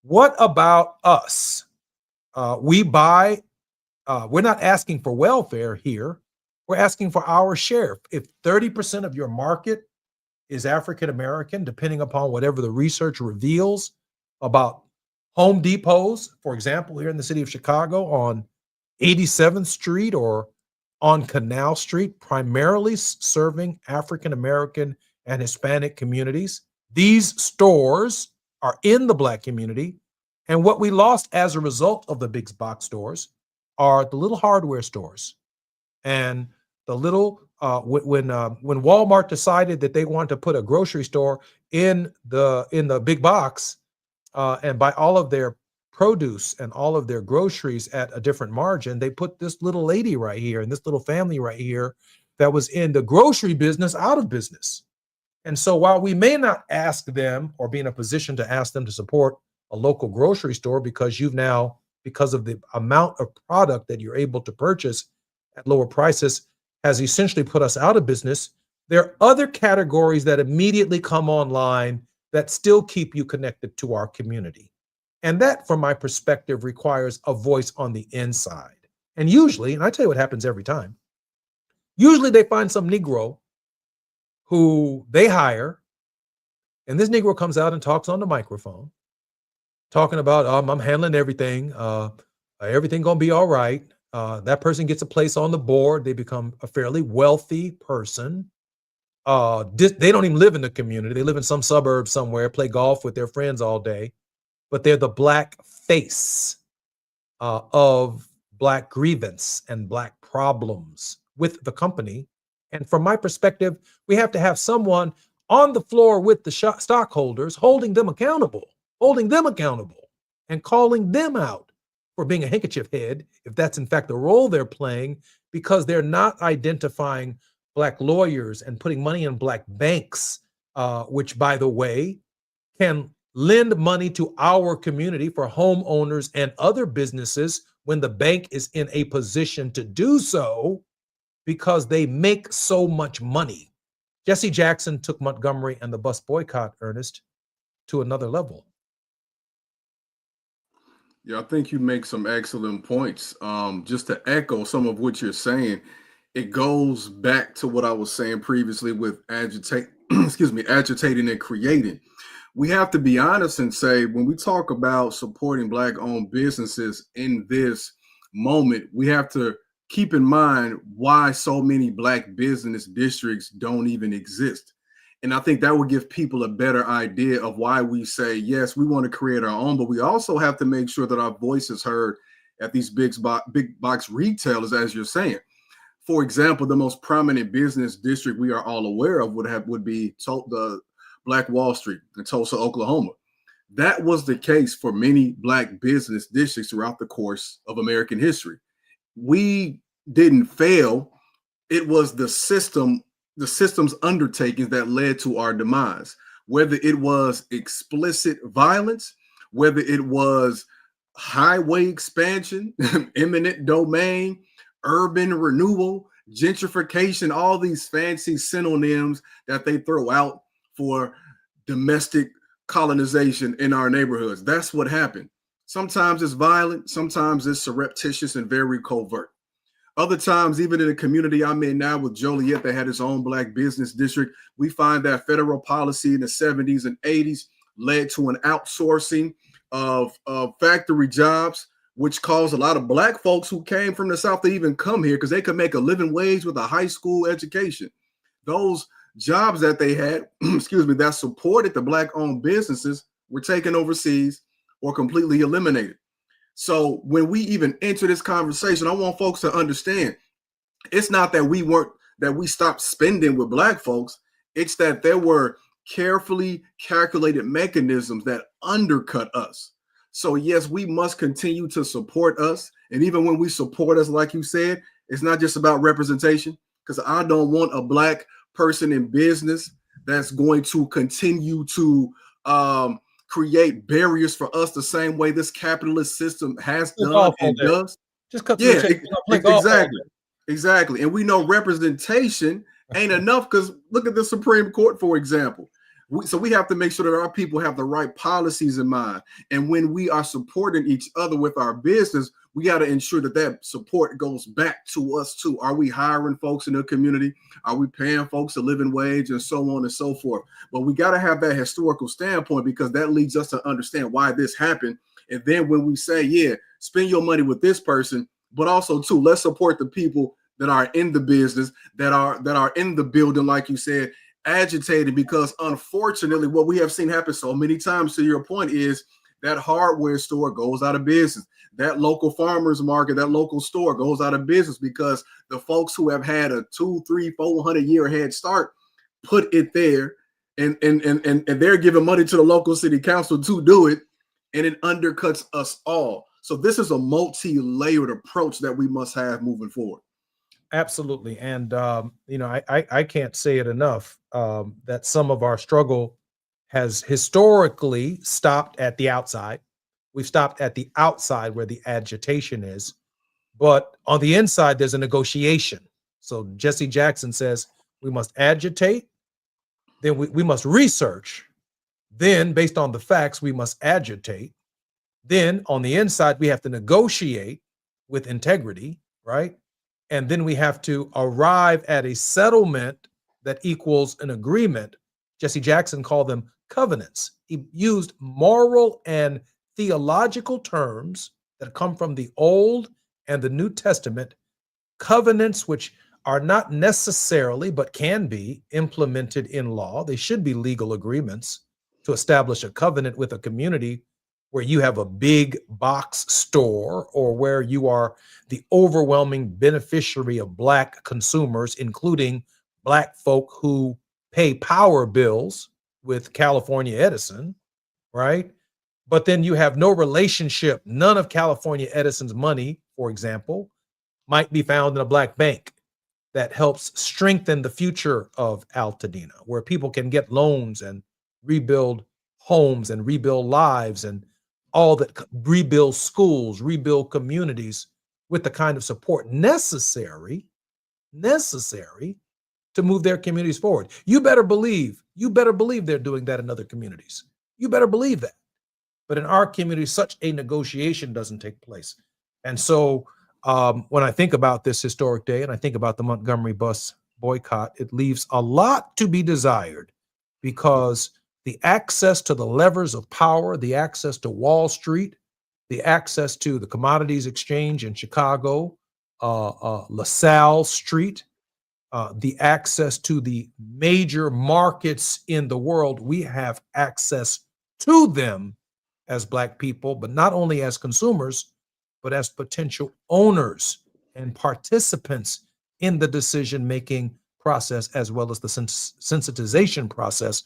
What about us? We're not asking for welfare here. We're asking for our share. If 30% of your market is African American, depending upon whatever the research reveals about Home Depots, for example, here in the city of Chicago on 87th Street or on Canal Street, primarily serving African American and Hispanic communities. These stores are in the Black community. And what we lost as a result of the big box stores are the little hardware stores. And the little, when Walmart decided that they wanted to put a grocery store in the big box and buy all of their produce and all of their groceries at a different margin, they put this little lady right here and this little family right here that was in the grocery business out of business. And so while we may not ask them or be in a position to ask them to support a local grocery store because you've now, because of the amount of product that you're able to purchase at lower prices, has essentially put us out of business, there are other categories that immediately come online that still keep you connected to our community. And that, from my perspective, requires a voice on the inside. And usually, and I tell you what happens every time, usually they find some Negro who they hire, and this Negro comes out and talks on the microphone, talking about, I'm handling everything, everything gonna be all right. That person gets a place on the board. They become a fairly wealthy person. They don't even live in the community. They live in some suburb somewhere, play golf with their friends all day, but they're the Black face of Black grievance and Black problems with the company. And from my perspective, we have to have someone on the floor with the stockholders, holding them accountable, and calling them out for being a handkerchief head, if that's in fact the role they're playing, because they're not identifying Black lawyers and putting money in Black banks, which, by the way, can lend money to our community for homeowners and other businesses when the bank is in a position to do so because they make so much money. Jesse Jackson took Montgomery and the bus boycott, Ernest, to another level. Yeah, I think you make some excellent points. Just to echo some of what you're saying, it goes back to what I was saying previously with agitating and creating. We have to be honest and say, when we talk about supporting Black-owned businesses in this moment, we have to keep in mind why so many Black business districts don't even exist. And I think that would give people a better idea of why we say, yes, we want to create our own, but we also have to make sure that our voice is heard at these big box retailers, as you're saying. For example, the most prominent business district we are all aware of would be the Black Wall Street in Tulsa, Oklahoma. That was the case for many Black business districts throughout the course of American history. We didn't fail. It was the system's undertakings that led to our demise, whether it was explicit violence, whether it was highway expansion, eminent domain, urban renewal, gentrification, all these fancy synonyms that they throw out for domestic colonization in our neighborhoods. That's what happened. Sometimes it's violent, sometimes it's surreptitious and very covert. Other times, even in the community I'm in now with Joliet, that had its own Black business district, we find that federal policy in the 70s and 80s led to an outsourcing of factory jobs, which caused a lot of Black folks who came from the South to even come here because they could make a living wage with a high school education. Those jobs that they had, that supported the Black-owned businesses were taken overseas or completely eliminated. So when we even enter this conversation, I want folks to understand it's not that we stopped spending with Black folks. It's that there were carefully calculated mechanisms that undercut us. So yes, we must continue to support us. And even when we support us, like you said, it's not just about representation, because I don't want a Black person in business that's going to continue to create barriers for us the same way this capitalist system has Click done off and on there. does. Just cut to Yeah, the chase. Click off on exactly. Exactly. And we know representation ain't enough because look at the Supreme Court, for example. So we have to make sure that our people have the right policies in mind. And when we are supporting each other with our business, we got to ensure that that support goes back to us too. Are we hiring folks in the community? Are we paying folks a living wage and so on and so forth? But we got to have that historical standpoint because that leads us to understand why this happened. And then when we say, yeah, spend your money with this person, but also too, let's support the people that are in the business, that are in the building, like you said, agitated, because unfortunately what we have seen happen so many times, to your point, is that hardware store goes out of business. That local farmers market, that local store goes out of business because the folks who have had a 200, 300, 400 year head start put it there, and they're giving money to the local city council to do it, and it undercuts us all. So this is a multi-layered approach that we must have moving forward. Absolutely. And, I can't say it enough that some of our struggle has historically stopped at the outside. We've stopped at the outside where the agitation is. But on the inside, there's a negotiation. So Jesse Jackson says we must agitate, then we must research. Then, based on the facts, we must agitate. Then on the inside, we have to negotiate with integrity, right? And then we have to arrive at a settlement that equals an agreement. Jesse Jackson called them covenants. He used moral and theological terms that come from the Old and the New Testament, covenants which are not necessarily, but can be implemented in law. They should be legal agreements to establish a covenant with a community where you have a big box store or where you are the overwhelming beneficiary of Black consumers, including Black folk who pay power bills with California Edison, right? But then you have no relationship. None of California Edison's money, for example, might be found in a Black bank that helps strengthen the future of Altadena, where people can get loans and rebuild homes and rebuild lives and all that, rebuild schools, rebuild communities with the kind of support necessary to move their communities forward. You better believe they're doing that in other communities. You better believe that. But in our community, such a negotiation doesn't take place. And so when I think about this historic day and I think about the Montgomery bus boycott, it leaves a lot to be desired, because the access to the levers of power, the access to Wall Street, the access to the commodities exchange in Chicago, LaSalle Street, the access to the major markets in the world, we have access to them as Black people, but not only as consumers, but as potential owners and participants in the decision-making process, as well as the sensitization process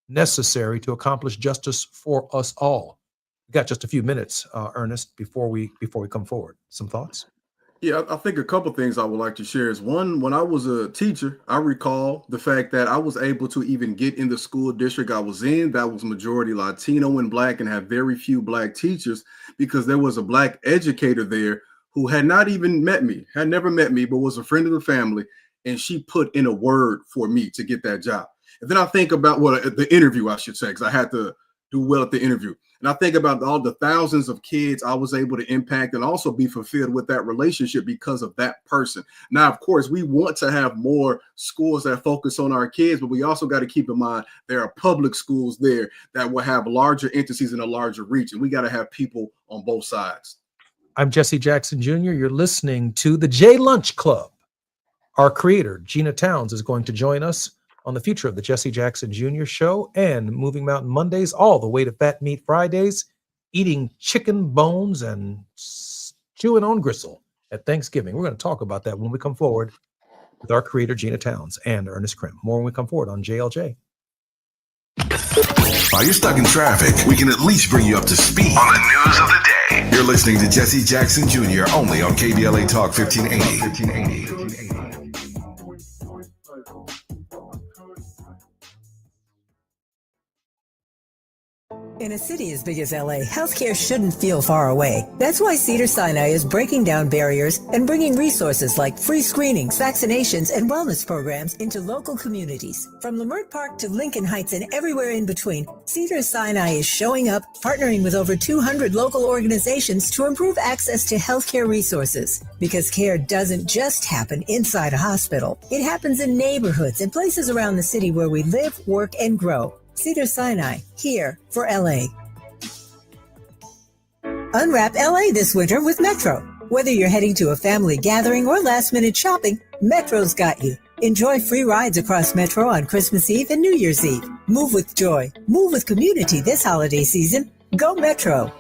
necessary to accomplish justice for us all. We got just a few minutes, Ernest, before we come forward. Some thoughts? Yeah, I think a couple things I would like to share is one, when I was a teacher, I recall the fact that I was able to even get in the school district I was in that was majority Latino and Black and had very few Black teachers, because there was a Black educator there who had not even met me, had never met me, but was a friend of the family. And she put in a word for me to get that job. And then I think about the interview, I should say, because I had to do well at the interview. And I think about all the thousands of kids I was able to impact and also be fulfilled with that relationship because of that person. Now, of course, we want to have more schools that focus on our kids, but we also got to keep in mind there are public schools there that will have larger entities in a larger reach. And we got to have people on both sides. I'm Jesse Jackson Jr. You're listening to the J Lunch Club. Our creator, Gina Towns, is going to join us on the future of the Jesse Jackson Jr. Show and Moving Mountain Mondays, all the way to Fat Meat Fridays, eating chicken bones and chewing on gristle at Thanksgiving. We're going to talk about that when we come forward with our creator, Gina Towns, and Ernest Krim. More when we come forward on JLJ. While you're stuck in traffic, we can at least bring you up to speed on the news of the day. You're listening to Jesse Jackson Jr. only on KBLA Talk 1580. In a city as big as LA, healthcare shouldn't feel far away. That's why Cedars-Sinai is breaking down barriers and bringing resources like free screenings, vaccinations, and wellness programs into local communities. From Leimert Park to Lincoln Heights and everywhere in between, Cedars-Sinai is showing up, partnering with over 200 local organizations to improve access to healthcare resources. Because care doesn't just happen inside a hospital. It happens in neighborhoods and places around the city where we live, work, and grow. Cedars-Sinai, here for LA. Unwrap LA this winter with Metro. Whether you're heading to a family gathering or last-minute shopping, Metro's got you. Enjoy free rides across Metro on Christmas Eve and New Year's Eve. Move with joy. Move with community this holiday season. Go Metro.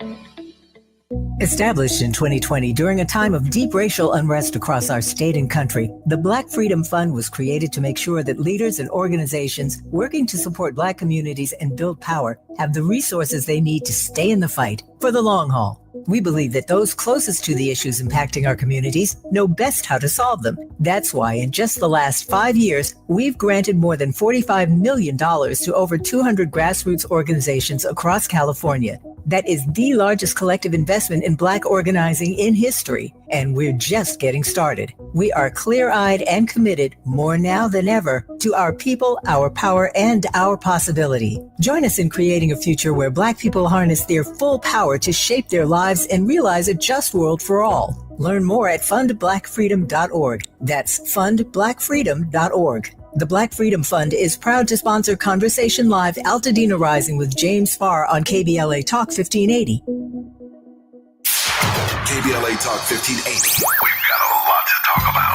Established in 2020 during a time of deep racial unrest across our state and country, the Black Freedom Fund was created to make sure that leaders and organizations working to support Black communities and build power have the resources they need to stay in the fight for the long haul. We believe that those closest to the issues impacting our communities know best how to solve them. That's why in just the last 5 years, we've granted more than $45 million to over 200 grassroots organizations across California. That is the largest collective investment in Black organizing in history, and we're just getting started. We are clear-eyed and committed, more now than ever, to our people, our power, and our possibility. Join us in creating a future where Black people harness their full power to shape their lives and realize a just world for all. Learn more at fundblackfreedom.org. That's fundblackfreedom.org. The Black Freedom Fund is proud to sponsor Conversation Live Altadena Rising with James Farr on KBLA Talk 1580. KBLA Talk 1580. We've got a lot to talk about.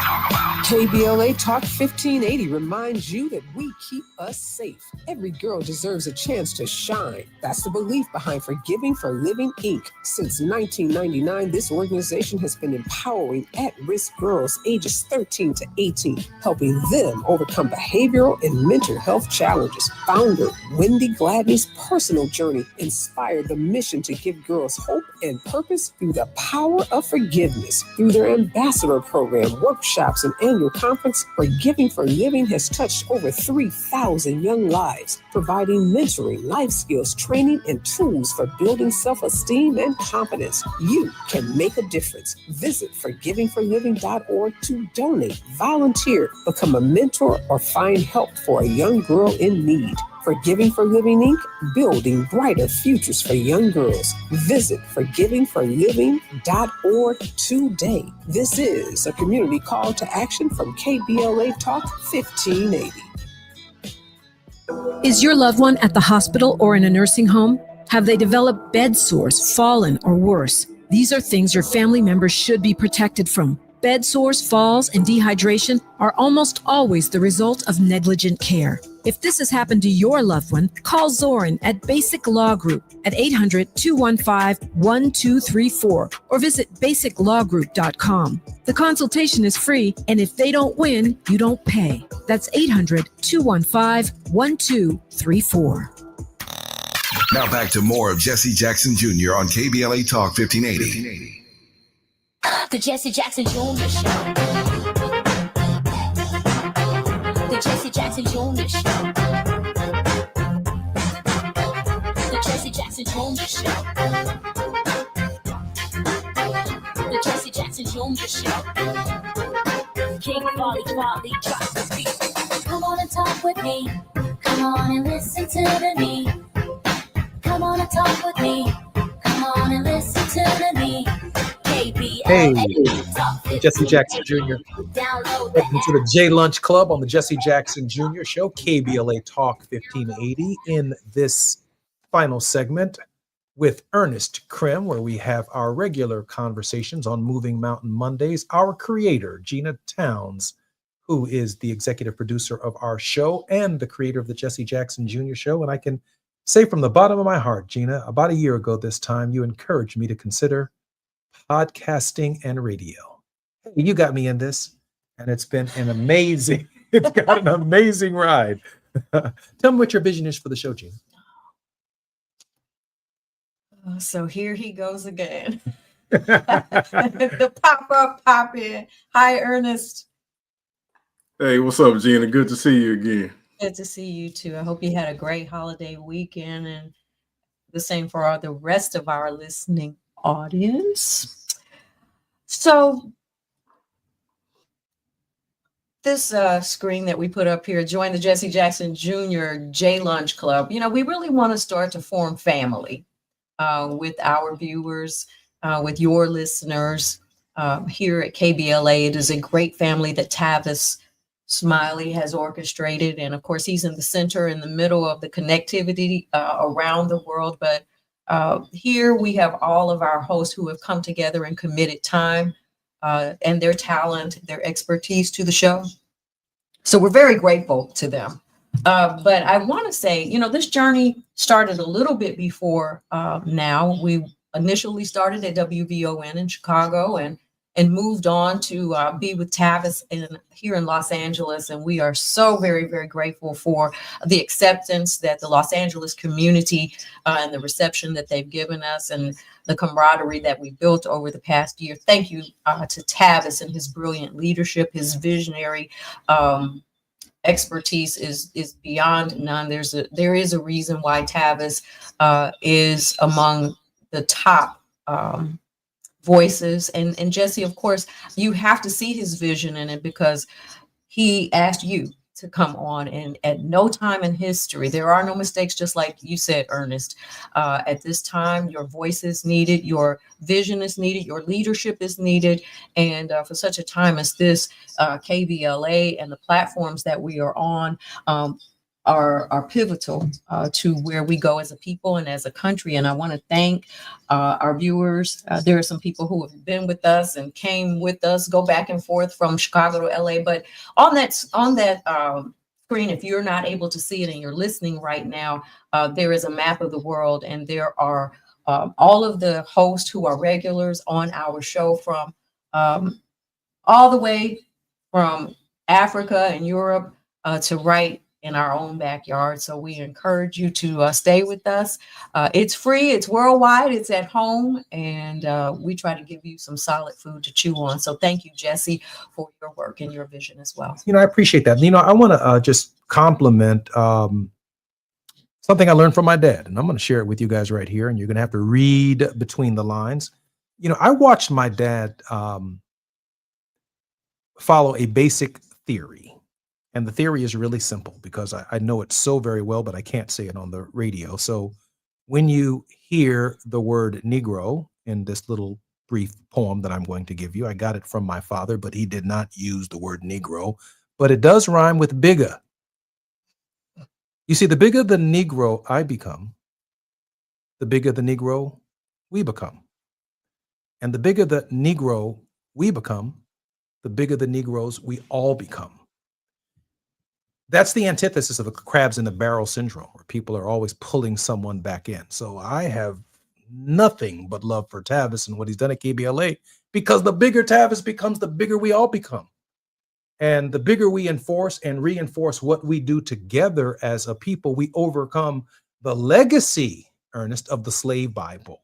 KBLA Talk 1580 reminds you that we keep us safe. Every girl deserves a chance to shine. That's the belief behind Forgiving for Living, Inc. Since 1999, this organization has been empowering at-risk girls ages 13 to 18, helping them overcome behavioral and mental health challenges. Founder Wendy Gladney's personal journey inspired the mission to give girls hope and purpose through the power of forgiveness. Through their ambassador program, workshops, and annual conference, Forgiving for Living has touched over 3,000 young lives, providing mentoring, life skills, training, and tools for building self-esteem and confidence. You can make a difference. Visit forgivingforliving.org to donate, volunteer, become a mentor, or find help for a young girl in need. Forgiving for Living, Inc., building brighter futures for young girls. Visit forgivingforliving.org today. This is a community call to action from KBLA Talk 1580. Is your loved one at the hospital or in a nursing home? Have they developed bed sores, fallen, or worse? These are things your family members should be protected from. Bed sores, falls, and dehydration are almost always the result of negligent care. If this has happened to your loved one, call Zorin at Basic Law Group at 800-215-1234 or visit basiclawgroup.com. The consultation is free, and if they don't win, you don't pay. That's 800-215-1234. Now back to more of Jesse Jackson Jr. on KBLA Talk 1580. The Jesse Jackson Jr. Show. The Jesse Jackson Jr. Show. The Jesse Jackson Jr. Show. The Jesse Jackson Jr. Show. King Volley drops the beat. Come on and talk with me. Come on and listen to me. Come on and talk with me. Come on and listen to me. Hey, Jesse Jackson Jr. Welcome to the J Lunch Club on the Jesse Jackson Jr. Show, KBLA Talk 1580. In this final segment with Ernest Krim, where we have our regular conversations on Moving Mountain Mondays, our creator, Gina Towns, who is the executive producer of our show and the creator of the Jesse Jackson Jr. Show. And I can say from the bottom of my heart, Gina, about a year ago this time, you encouraged me to consider podcasting and radio. Hey, you got me in this, and it's been an amazing, it's got an amazing ride. Tell me what your vision is for the show, Gina. So here he goes again. The pop-up, pop-in. Hi, Ernest. Hey, what's up, Gina? Good to see you again. Good to see you too. I hope you had a great holiday weekend and the same for the rest of our listening audience. So this screen that we put up here, join the Jesse Jackson Jr. J Lunch Club. You know, we really want to start to form family with our viewers, with your listeners here at KBLA. It is a great family that Tavis Smiley has orchestrated. And of course, he's in the center, in the middle of the connectivity around the world. But here we have all of our hosts who have come together and committed time and their talent, their expertise to the show. So we're very grateful to them. But I want to say, you know, this journey started a little bit before now. We initially started at WVON in Chicago and moved on to be with Tavis here in Los Angeles. And we are so very, very grateful for the acceptance that the Los Angeles community and the reception that they've given us and the camaraderie that we built over the past year. Thank you to Tavis and his brilliant leadership, his visionary expertise is beyond none. There is a reason why Tavis is among the top voices. And Jesse, of course, you have to see his vision in it because he asked you to come on, and at no time in history, there are no mistakes, just like you said, Ernest. At this time, your voice is needed, your vision is needed, your leadership is needed. And for such a time as this, KBLA and the platforms that we are on are pivotal to where we go as a people and as a country. And I want to thank our viewers. There are some people who have been with us and came with us, go back and forth from Chicago to LA. But on that screen, if you're not able to see it and you're listening right now, there is a map of the world, and there are all of the hosts who are regulars on our show from all the way from Africa and Europe to right in our own backyard. So we encourage you to stay with us. It's free, it's worldwide, it's at home, and we try to give you some solid food to chew on. So thank you, Jesse, for your work and your vision as well. You know, I appreciate that. You know, I want to just compliment something I learned from my dad, and I'm going to share it with you guys right here, and you're going to have to read between the lines. You know, I watched my dad follow a basic theory. And the theory is really simple because I know it so very well, but I can't say it on the radio. So when you hear the word Negro in this little brief poem that I'm going to give you, I got it from my father, but he did not use the word Negro, but it does rhyme with bigger. You see, the bigger the Negro I become, the bigger the Negro we become. And the bigger the Negro we become, the bigger the Negroes we all become. That's the antithesis of the crabs in the barrel syndrome, where people are always pulling someone back in. So I have nothing but love for Tavis and what he's done at KBLA, because the bigger Tavis becomes, the bigger we all become. And the bigger we enforce and reinforce what we do together as a people, we overcome the legacy, Ernest, of the slave Bible,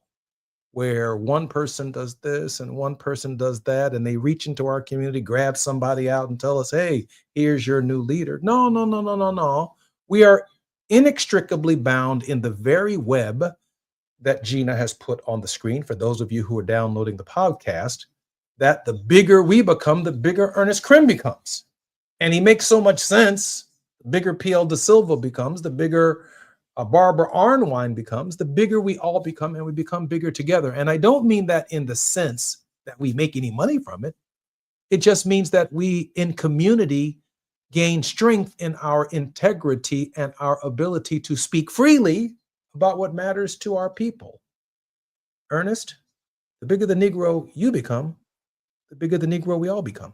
where one person does this and one person does that, and they reach into our community, grab somebody out and tell us, hey, here's your new leader. No, no, no, no, no, no. We are inextricably bound in the very web that Gina has put on the screen for those of you who are downloading the podcast, that the bigger we become, the bigger Ernest Krim becomes. And he makes so much sense. The bigger PL Da Silva becomes, the bigger Barbara Arnwine becomes, the bigger we all become, and we become bigger together. And I don't mean that in the sense that we make any money from it. It just means that we in community gain strength in our integrity and our ability to speak freely about what matters to our people. Ernest, the bigger the Negro you become, the bigger the Negro we all become.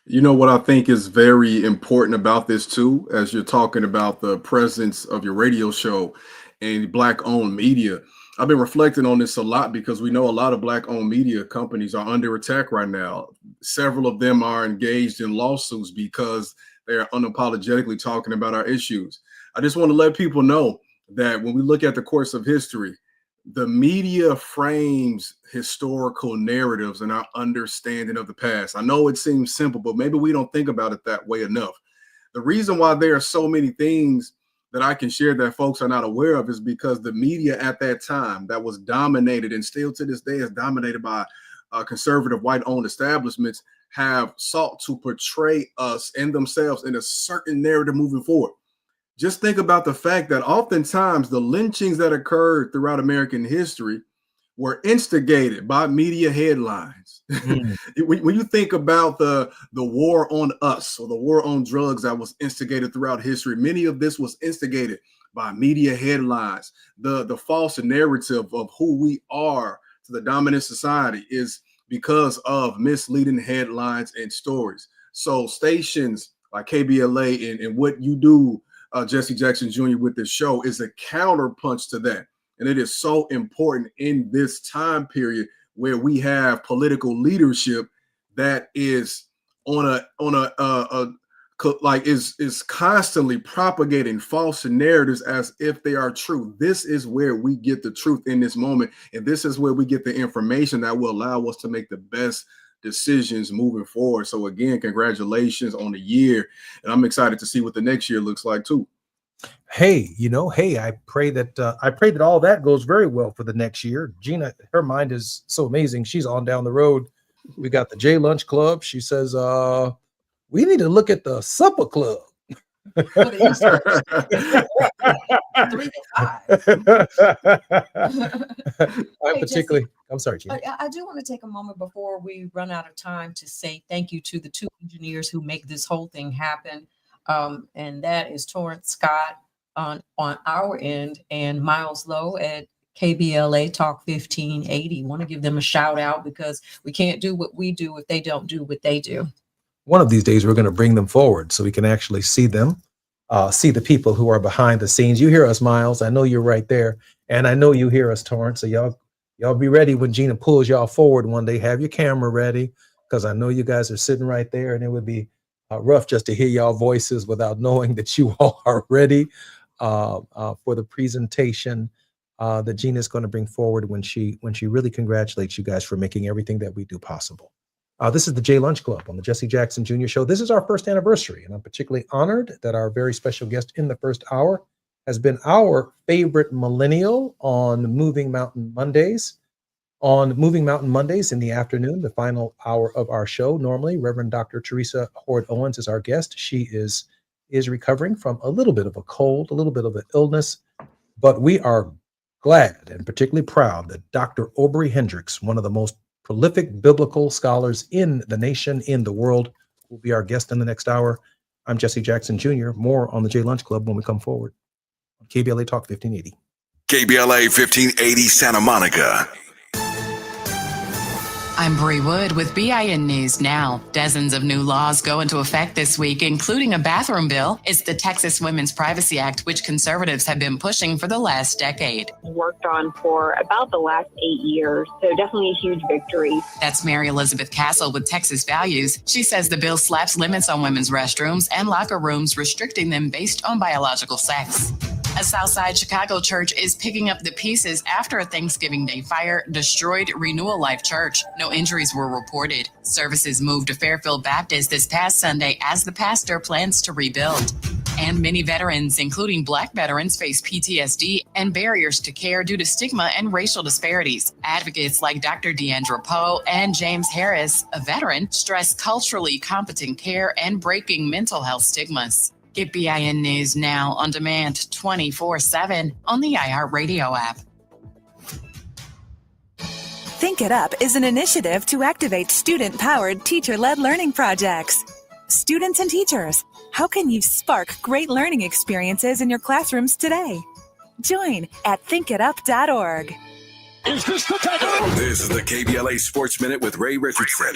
You know what I think is very important about this too, as you're talking about the presence of your radio show and Black-owned media. I've been reflecting on this a lot because we know a lot of Black-owned media companies are under attack right now. Several of them are engaged in lawsuits because they are unapologetically talking about our issues. I just want to let people know that when we look at the course of history, the media frames historical narratives and our understanding of the past. I know it seems simple, but maybe we don't think about it that way enough. The reason why there are so many things that I can share that folks are not aware of is because the media at that time that was dominated and still to this day is dominated by conservative white-owned establishments have sought to portray us and themselves in a certain narrative moving forward. Just think about the fact that oftentimes the lynchings that occurred throughout American history were instigated by media headlines. When you think about the war on us or the war on drugs that was instigated throughout history, many of this was instigated by media headlines. The false narrative of who we are to the dominant society is because of misleading headlines and stories. So stations like KBLA and what you do, Jesse Jackson Jr. with this show is a counterpunch to that. And it is so important in this time period where we have political leadership that is is constantly propagating false narratives as if they are true. This is where we get the truth in this moment. And this is where we get the information that will allow us to make the best decisions moving forward. So again, congratulations on the year. And I'm excited to see what the next year looks like too. Hey, I pray that all that goes very well for the next year. Gina, her mind is so amazing. She's on down the road. We got the J Lunch Club. She says, we need to look at the supper club. I'm sorry, Gina. I do want to take a moment before we run out of time to say thank you to the two engineers who make this whole thing happen. And that is Torrance Scott on our end and Miles Lowe at KBLA Talk 1580. Want to give them a shout out because we can't do what we do if they don't do what they do. One of these days, we're going to bring them forward so we can actually see them, see the people who are behind the scenes. You hear us, Miles. I know you're right there. And I know you hear us, Torrance. So y'all be ready when Gina pulls y'all forward one day. Have your camera ready because I know you guys are sitting right there and it would be rough just to hear y'all voices without knowing that you all are ready for the presentation that Gina's going to bring forward when she really congratulates you guys for making everything that we do possible. This is the J Lunch Club on the Jesse Jackson Jr. Show. This is our first anniversary, and I'm particularly honored that our very special guest in the first hour has been our favorite millennial on Moving Mountain Mondays. On Moving Mountain Mondays in the afternoon, the final hour of our show, normally Reverend Dr. Teresa Hord Owens is our guest. She is recovering from a little bit of a cold, a little bit of an illness, but we are glad and particularly proud that Dr. Aubrey Hendricks, one of the most prolific biblical scholars in the nation, in the world, will be our guest in the next hour. I'm Jesse Jackson Jr. More on the J Lunch Club when we come forward. KBLA Talk 1580. KBLA 1580 Santa Monica. I'm Bree Wood with BIN News Now. Dozens of new laws go into effect this week, including a bathroom bill. It's the Texas Women's Privacy Act, which conservatives have been pushing for the last decade. Worked on for about the last 8 years, so definitely a huge victory. That's Mary Elizabeth Castle with Texas Values. She says the bill slaps limits on women's restrooms and locker rooms, restricting them based on biological sex. A Southside Chicago church is picking up the pieces after a Thanksgiving Day fire destroyed Renewal Life Church. No injuries were reported. Services moved to Fairfield Baptist this past Sunday as the pastor plans to rebuild. And many veterans, including Black veterans, face PTSD and barriers to care due to stigma and racial disparities. Advocates like Dr. Deandra Poe and James Harris, a veteran, stress culturally competent care and breaking mental health stigmas. Get BIN News Now on demand 24/7 on the iHeartRadio app. Think It Up is an initiative to activate student-powered, teacher-led learning projects. Students and teachers, how can you spark great learning experiences in your classrooms today? Join at thinkitup.org. Is this the time? This is the KBLA Sports Minute with Ray Richardson.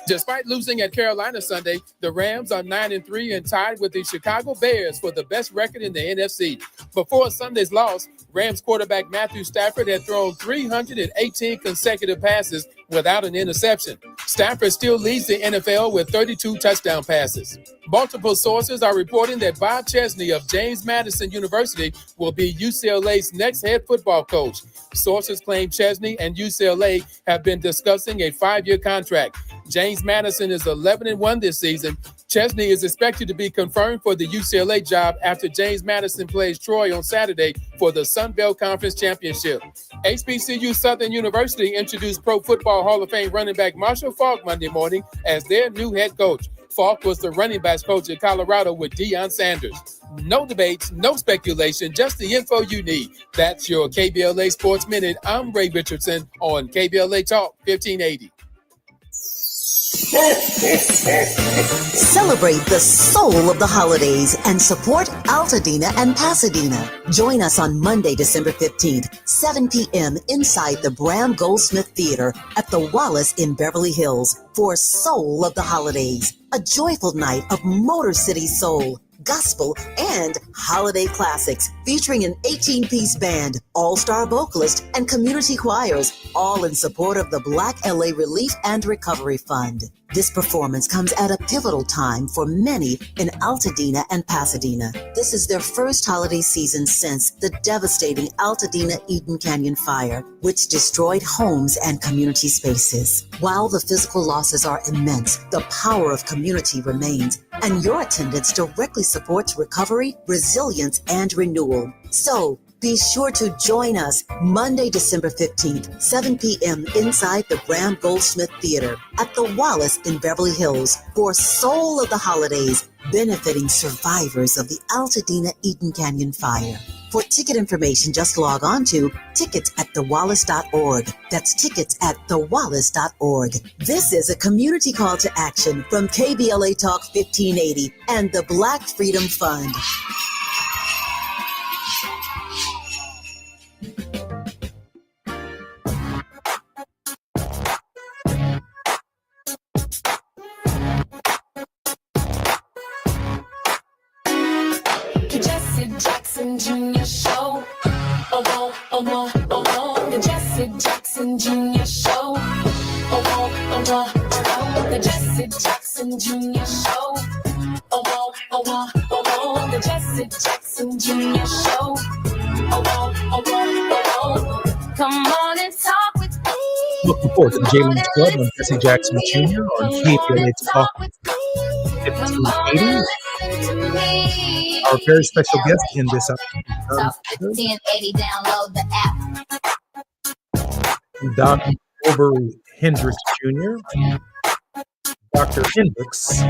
Despite losing at Carolina Sunday, the Rams are 9-3 and tied with the Chicago Bears for the best record in the NFC. Before Sunday's loss, Rams quarterback Matthew Stafford had thrown 318 consecutive passes without an interception. Stafford still leads the NFL with 32 touchdown passes. Multiple sources are reporting that Bob Chesney of James Madison University will be UCLA's next head football coach. Sources claim Chesney and UCLA have been discussing a 5-year contract. James Madison is 11-1 this season, Chesney is expected to be confirmed for the UCLA job after James Madison plays Troy on Saturday for the Sun Belt Conference Championship. HBCU Southern University introduced Pro Football Hall of Fame running back Marshall Faulk Monday morning as their new head coach. Faulk was the running backs coach at Colorado with Deion Sanders. No debates, no speculation, just the info you need. That's your KBLA Sports Minute. I'm Ray Richardson on KBLA Talk 1580. Celebrate the soul of the holidays and support Altadena and Pasadena. Join us on Monday, December 15th, 7 p.m. inside the Bram Goldsmith Theater at the Wallace in Beverly Hills for Soul of the Holidays, a joyful night of Motor City soul, gospel, and holiday classics featuring an 18-piece band, all-star vocalist, and community choirs, all in support of the Black LA Relief and Recovery Fund. This performance comes at a pivotal time for many in Altadena and Pasadena. This is their first holiday season since the devastating Altadena Eden Canyon fire, which destroyed homes and community spaces. While the physical losses are immense, the power of community remains, and your attendance directly supports recovery, resilience, and renewal. So, be sure to join us Monday, December 15th, 7 p.m. inside the Bram Goldsmith Theater at the Wallace in Beverly Hills for Soul of the Holidays, benefiting survivors of the Altadena Eden Canyon fire. For ticket information, just log on to tickets@thewallace.org. That's tickets@thewallace.org. This is a community call to action from KBLA Talk 1580 and the Black Freedom Fund. Jesse Jackson Jr. Show. Oh, oh, oh, oh, oh. The Jesse Jackson Jr. Show. Oh, oh, oh, oh. The Jesse Jackson Jr. Show. Oh, oh, oh, oh. The Jesse Jackson Jr. Show. Oh, oh, oh. Come on and talk with me. Looking forward to the J Lunch Club on Jesse Jackson Jr. on KBLA Talk 1580. Our very special guest in this episode, 1080, download the app. Dr. Aubrey Hendricks Jr. Dr. Hendricks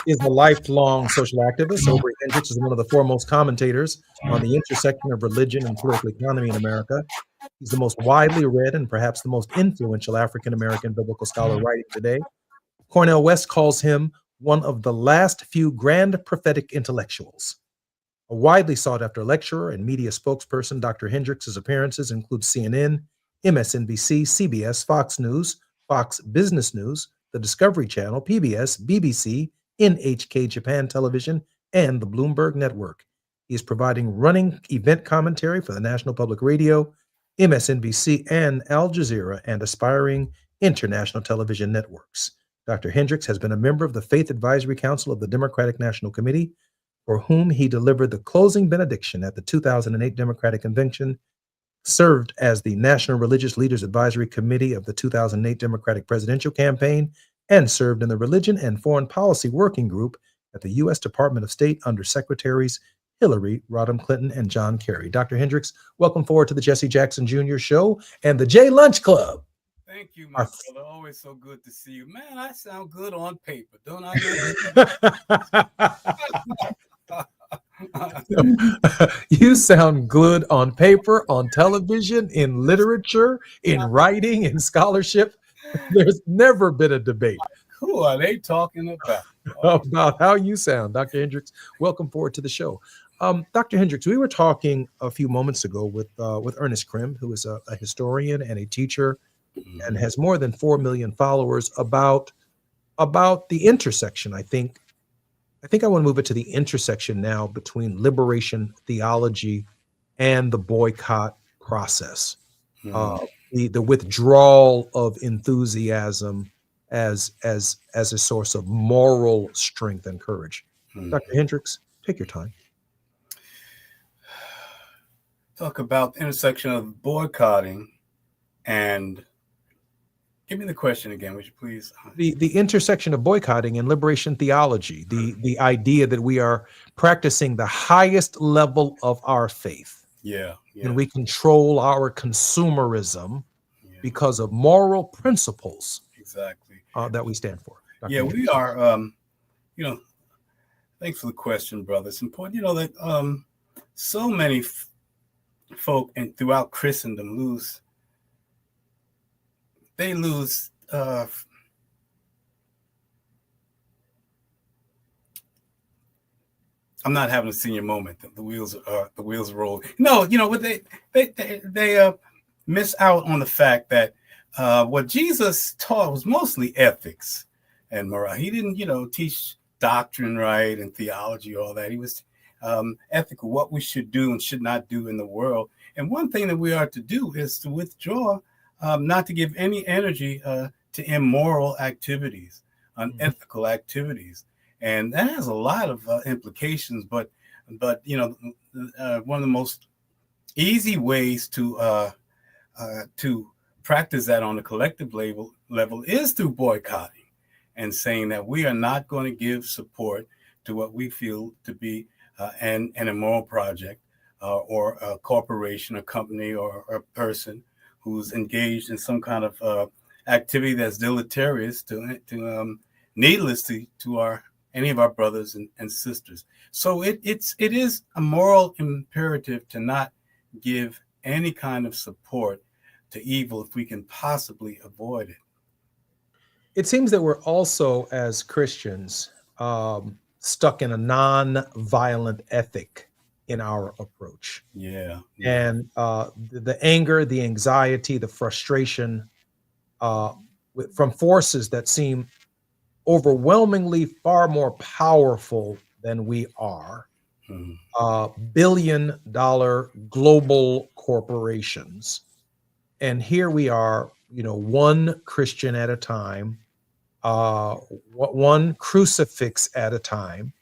is a lifelong social activist. Aubrey Hendricks is one of the foremost commentators on the intersection of religion and political economy in America. He's the most widely read and perhaps the most influential African-American biblical scholar writing today. Cornel West calls him one of the last few grand prophetic intellectuals. A widely sought-after lecturer and media spokesperson, Dr. Hendricks' appearances include CNN, MSNBC, CBS, Fox News, Fox Business News, the Discovery Channel, PBS, BBC, NHK Japan Television, and the Bloomberg Network. He is providing running event commentary for the National Public Radio, MSNBC, and Al Jazeera, and aspiring international television networks. Dr. Hendricks has been a member of the Faith Advisory Council of the Democratic National Committee, for whom he delivered the closing benediction at the 2008 Democratic Convention, served as the National Religious Leaders Advisory Committee of the 2008 Democratic Presidential Campaign, and served in the Religion and Foreign Policy Working Group at the U.S. Department of State under Secretaries Hillary Rodham Clinton and John Kerry. Dr. Hendricks, welcome forward to the Jesse Jackson Jr. Show and the J Lunch Club. Thank you, my brother. Always so good to see you. Man, I sound good on paper, don't I? You sound good on paper, on television, in literature, in writing, in scholarship. There's never been a debate. Who are they talking about? About how you sound. Dr. Hendricks, welcome forward to the show. Dr. Hendricks, we were talking a few moments ago with Ernest Krim, who is a historian and a teacher and has more than 4 million followers, about the intersection. I think I want to move it to the intersection now between liberation theology and the boycott process, the withdrawal of enthusiasm as a source of moral strength and courage. Dr. Hendricks, take your time. Talk about the intersection of boycotting and Give me the question again, would you please? The intersection of boycotting and liberation theology, the idea that we are practicing the highest level of our faith. Yeah. And we control our consumerism because of moral principles. Exactly. That we stand for. Dr. Yeah, Jackson. we are. Thanks for the question, brother. It's important, that so many folk and throughout Christendom lose. They lose. I'm not having a senior moment. The wheels roll. No, but they miss out on the fact that what Jesus taught was mostly ethics and morale. He didn't, teach doctrine, right, and theology, all that. He was ethical, what we should do and should not do in the world. And one thing that we are to do is to withdraw, not to give any energy to immoral activities, unethical activities. And that has a lot of implications, but one of the most easy ways to practice that on a collective level is through boycotting and saying that we are not going to give support to what we feel to be an immoral project or a corporation, a company, or a person who's engaged in some kind of activity that's deleterious needless to any of our brothers and sisters. So it is a moral imperative to not give any kind of support to evil if we can possibly avoid it. It seems that we're also, as Christians, stuck in a non-violent ethic in our approach. Yeah. And the anger, the anxiety, the frustration from forces that seem overwhelmingly far more powerful than we are. Billion-dollar global corporations. And here we are, one Christian at a time, one crucifix at a time,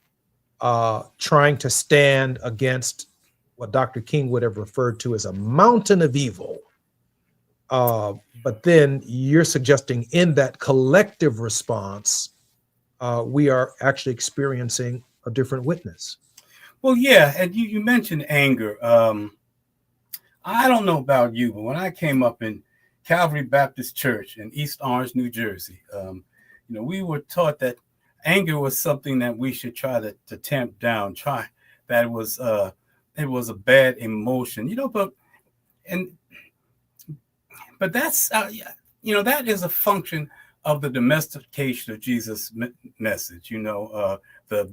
trying to stand against what Dr. King would have referred to as a mountain of evil. But then you're suggesting in that collective response, we are actually experiencing a different witness. Well, yeah, and you mentioned anger. I don't know about you, but when I came up in Calvary Baptist Church in East Orange, New Jersey, we were taught that anger was something that we should try to tamp down. That it was a bad emotion, but that's that is a function of the domestication of Jesus' message, the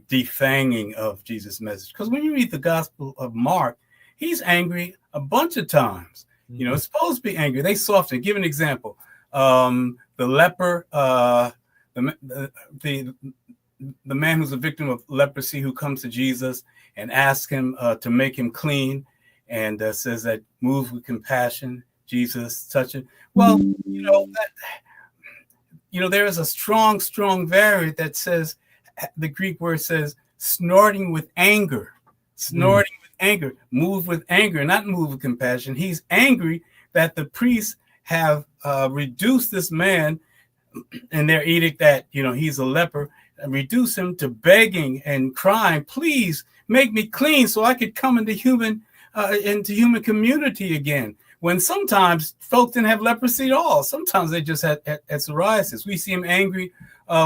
defanging of Jesus' message. Because when you read the Gospel of Mark, he's angry a bunch of times. It's supposed to be angry. They soften. Give an example. The leper, the man who's a victim of leprosy who comes to Jesus and asks him to make him clean, and says that move with compassion. Jesus touch it. Well, there is a strong variant that says, the Greek word says, snorting with anger, with anger, move with anger, not move with compassion. He's angry that the priests have reduced this man in their edict that, he's a leper, and reduce him to begging and crying, please make me clean so I could come into human community again. When sometimes folks didn't have leprosy at all. Sometimes they just had psoriasis. We see him angry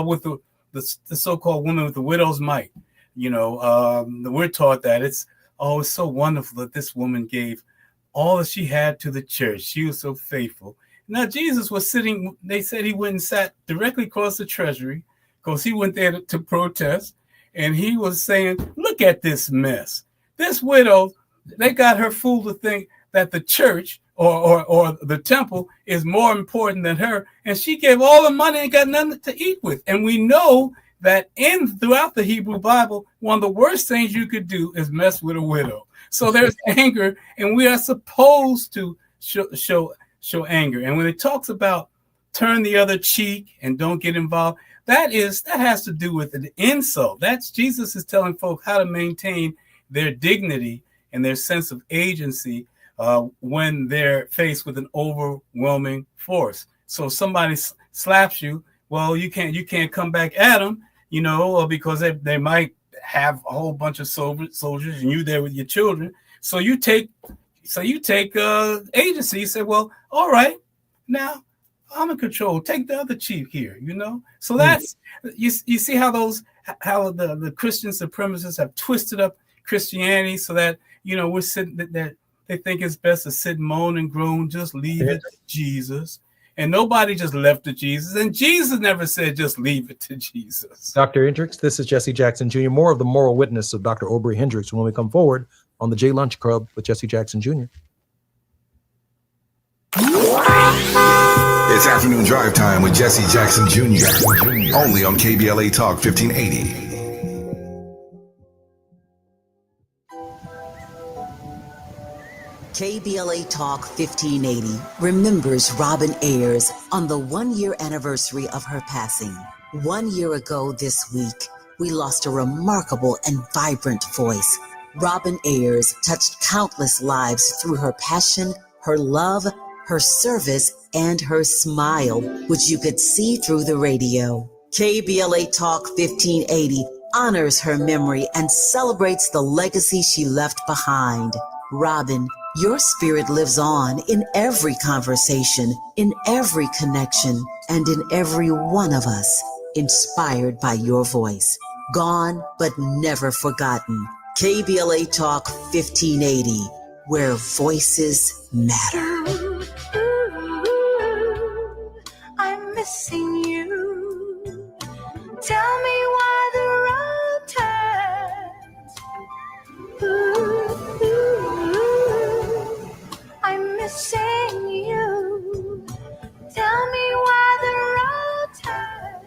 with the so-called woman with the widow's mite. We're taught that it's so wonderful that this woman gave all that she had to the church. She was so faithful. Now, Jesus was sitting, they said he went and sat directly across the treasury because he went there to protest. And he was saying, look at this mess. This widow, they got her fooled to think that the church or the temple is more important than her. And she gave all the money and got nothing to eat with. And we know that throughout the Hebrew Bible, one of the worst things you could do is mess with a widow. So there's anger, and we are supposed to show anger. And when it talks about turn the other cheek and don't get involved, that has to do with an insult. That's Jesus is telling folk how to maintain their dignity and their sense of agency when they're faced with an overwhelming force. So if somebody slaps you, well, you can't come back at them, because they might have a whole bunch of soldiers and you there with your children. So you take agency. You say, well, all right, now I'm in control. Take the other chief here, So that's you see how the Christian supremacists have twisted up Christianity so that we're sitting that they think it's best to sit, moan, and groan. Just leave it to Jesus. And nobody just left to Jesus. And Jesus never said just leave it to Jesus. Dr. Hendricks, this is Jesse Jackson Jr., more of the moral witness of Dr. Aubrey Hendricks when we come forward on the J Lunch Club with Jesse Jackson Jr. It's afternoon drive time with Jesse Jackson Jr. Only on KBLA Talk 1580. KBLA Talk 1580 remembers Robin Ayers on the 1-year anniversary of her passing. 1 year ago this week, we lost a remarkable and vibrant voice. Robin Ayers touched countless lives through her passion, her love, her service, and her smile, which you could see through the radio. KBLA Talk 1580 honors her memory and celebrates the legacy she left behind. Robin, your spirit lives on in every conversation, in every connection, and in every one of us, inspired by your voice. Gone, but never forgotten. KBLA Talk 1580, where voices matter. I'm missing you. Tell me why the road turns. I'm missing you. Tell me why the road turns.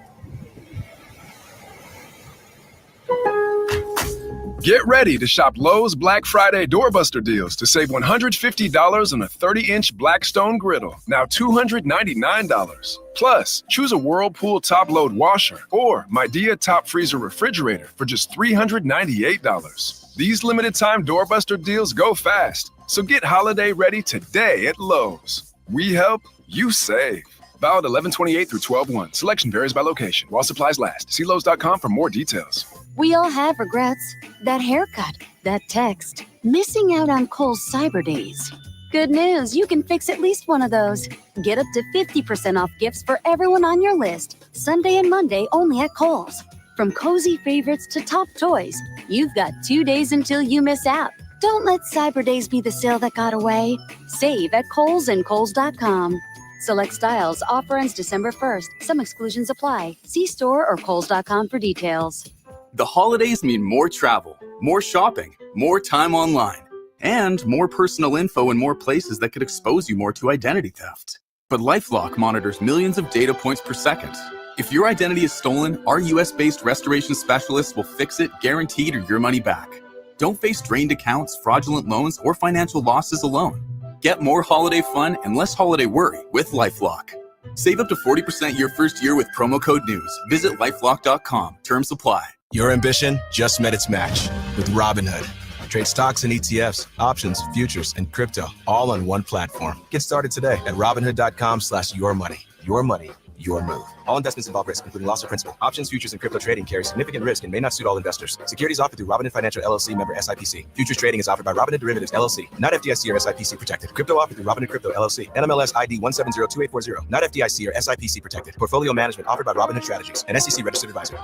Get ready to shop Lowe's Black Friday Doorbuster deals to save $150 on a 30-inch Blackstone griddle, now $299. Plus, choose a Whirlpool top-load washer or Midea top freezer refrigerator for just $398. These limited-time Doorbuster deals go fast, so get holiday ready today at Lowe's. We help, you save. Valid 11/28 through 12/1. Selection varies by location while supplies last. See Lowe's.com for more details. We all have regrets. That haircut, that text, missing out on Kohl's Cyber Days. Good news, you can fix at least one of those. Get up to 50% off gifts for everyone on your list. Sunday and Monday only at Kohl's. From cozy favorites to top toys, you've got 2 days until you miss out. Don't let Cyber Days be the sale that got away. Save at Kohl's and Kohl's.com. Select styles, offer ends December 1st. Some exclusions apply. See store or Kohl's.com for details. The holidays mean more travel, more shopping, more time online, and more personal info in more places that could expose you more to identity theft. But LifeLock monitors millions of data points per second. If your identity is stolen, our US-based restoration specialists will fix it, guaranteed, or your money back. Don't face drained accounts, fraudulent loans, or financial losses alone. Get more holiday fun and less holiday worry with LifeLock. Save up to 40% your first year with promo code NEWS. Visit LifeLock.com. Terms apply. Your ambition just met its match with Robinhood. Trade stocks and ETFs, options, futures, and crypto all on one platform. Get started today at Robinhood.com/yourmoney. Your money, your move. All investments involve risk, including loss of principal. Options, futures, and crypto trading carry significant risk and may not suit all investors. Securities offered through Robinhood Financial LLC, member SIPC. Futures trading is offered by Robinhood Derivatives LLC, not FDIC or SIPC protected. Crypto offered through Robinhood Crypto LLC, NMLS ID 1702840, not FDIC or SIPC protected. Portfolio management offered by Robinhood Strategies, an SEC registered advisor.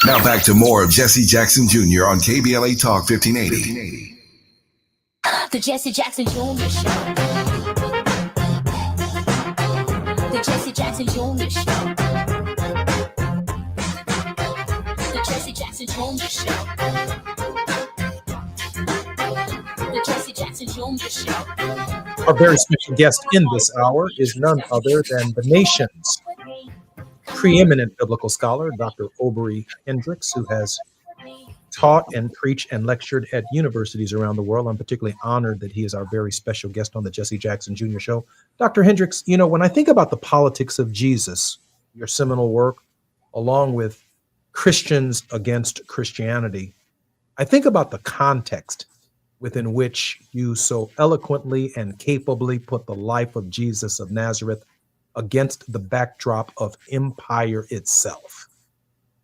Now back to more of Jesse Jackson Jr. on KBLA Talk 1580. The Jesse Jackson Jr. Show. The Jesse Jackson Jr. Show. The Jesse Jackson Jr. Show. The Jesse Jackson Jr. Show. Our very special guest in this hour is none other than the nation's preeminent biblical scholar, Dr. Aubrey Hendricks, who has taught and preached and lectured at universities around the world. I'm particularly honored that he is our very special guest on the Jesse Jackson Jr. Show. Dr. Hendricks, when I think about the politics of Jesus, your seminal work, along with Christians against Christianity, I think about the context within which you so eloquently and capably put the life of Jesus of Nazareth against the backdrop of empire itself,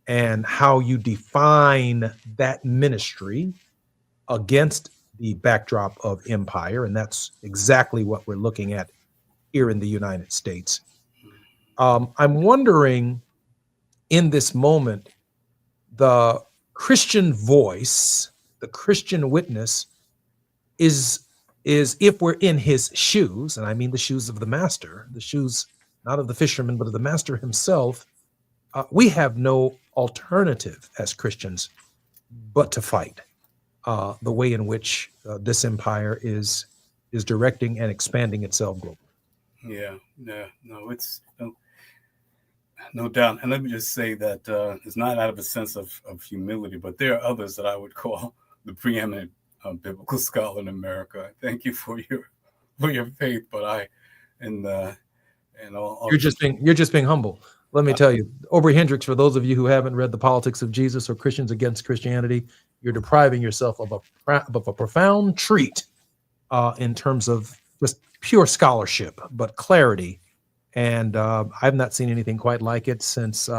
and how you define that ministry against the backdrop of empire. And that's exactly what we're looking at here in the United States. I'm wondering, in this moment, the Christian voice, the Christian witness is if we're in his shoes, and I mean the shoes of the master, the shoes not of the fisherman, but of the master himself, we have no alternative as Christians but to fight the way in which this empire is directing and expanding itself globally. No, it's no doubt. And let me just say that it's not out of a sense of humility, but there are others that I would call the preeminent biblical scholar in America. Thank you for your faith, but you're just being humble. Let me tell you, Aubrey Hendricks, for those of you who haven't read The Politics of Jesus or Christians Against Christianity, you're depriving yourself of a profound treat in terms of just pure scholarship, but clarity. And I've not seen anything quite like it since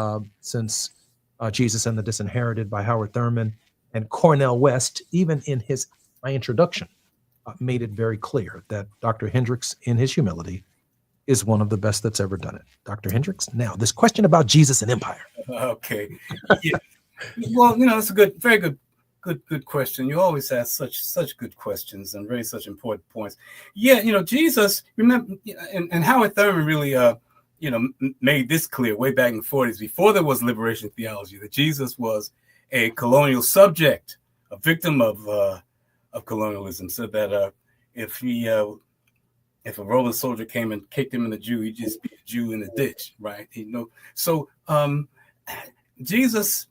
Jesus and the Disinherited by Howard Thurman. And Cornel West, even in my introduction, made it very clear that Dr. Hendricks, in his humility, is one of the best that's ever done it. Dr. Hendricks, now this question about Jesus and empire. Okay. Yeah. Well, it's a very good question. You always ask such good questions and raise such important points. Yeah, Jesus, remember, and Howard Thurman really, made this clear way back in the 40s, before there was liberation theology, that Jesus was a colonial subject, a victim of colonialism. Said that if a Roman soldier came and kicked him in the Jew, he'd just be a Jew in the ditch, right? So Jesus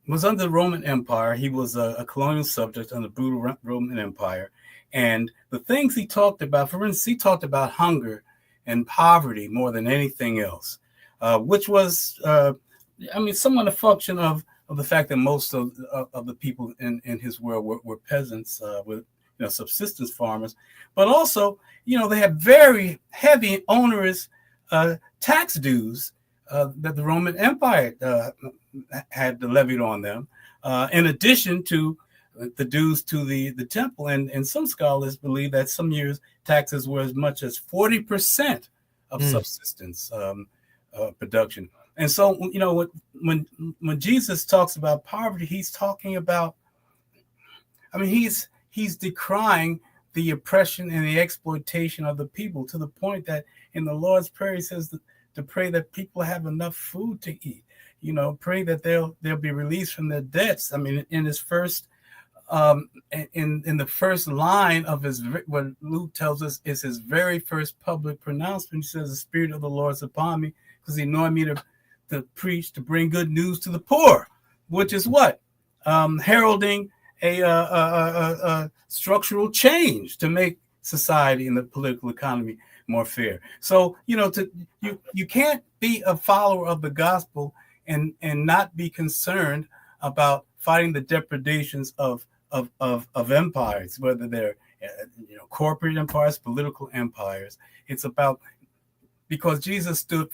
was under the Roman Empire. He was a colonial subject under the brutal Roman Empire. And the things he talked about, for instance, he talked about hunger and poverty more than anything else, which was, somewhat a function of the fact that most of the people in his world were peasants with subsistence farmers, but also, they had very heavy, onerous tax dues that the Roman Empire had levied on them, in addition to the dues to the temple. And some scholars believe that some years taxes were as much as 40% of subsistence production. And so, when Jesus talks about poverty, he's talking about, he's decrying the oppression and the exploitation of the people, to the point that in the Lord's Prayer, he says to pray that people have enough food to eat, pray that they'll be released from their debts. In his first, in the first line of what Luke tells us is his very first public pronouncement. He says, "The Spirit of the Lord is upon me, because he anointed me to preach, to bring good news to the poor," which is what? Heralding a structural change to make society and the political economy more fair. So, you can't be a follower of the gospel and not be concerned about fighting the depredations of empires, whether they're corporate empires, political empires. It's about, because Jesus stood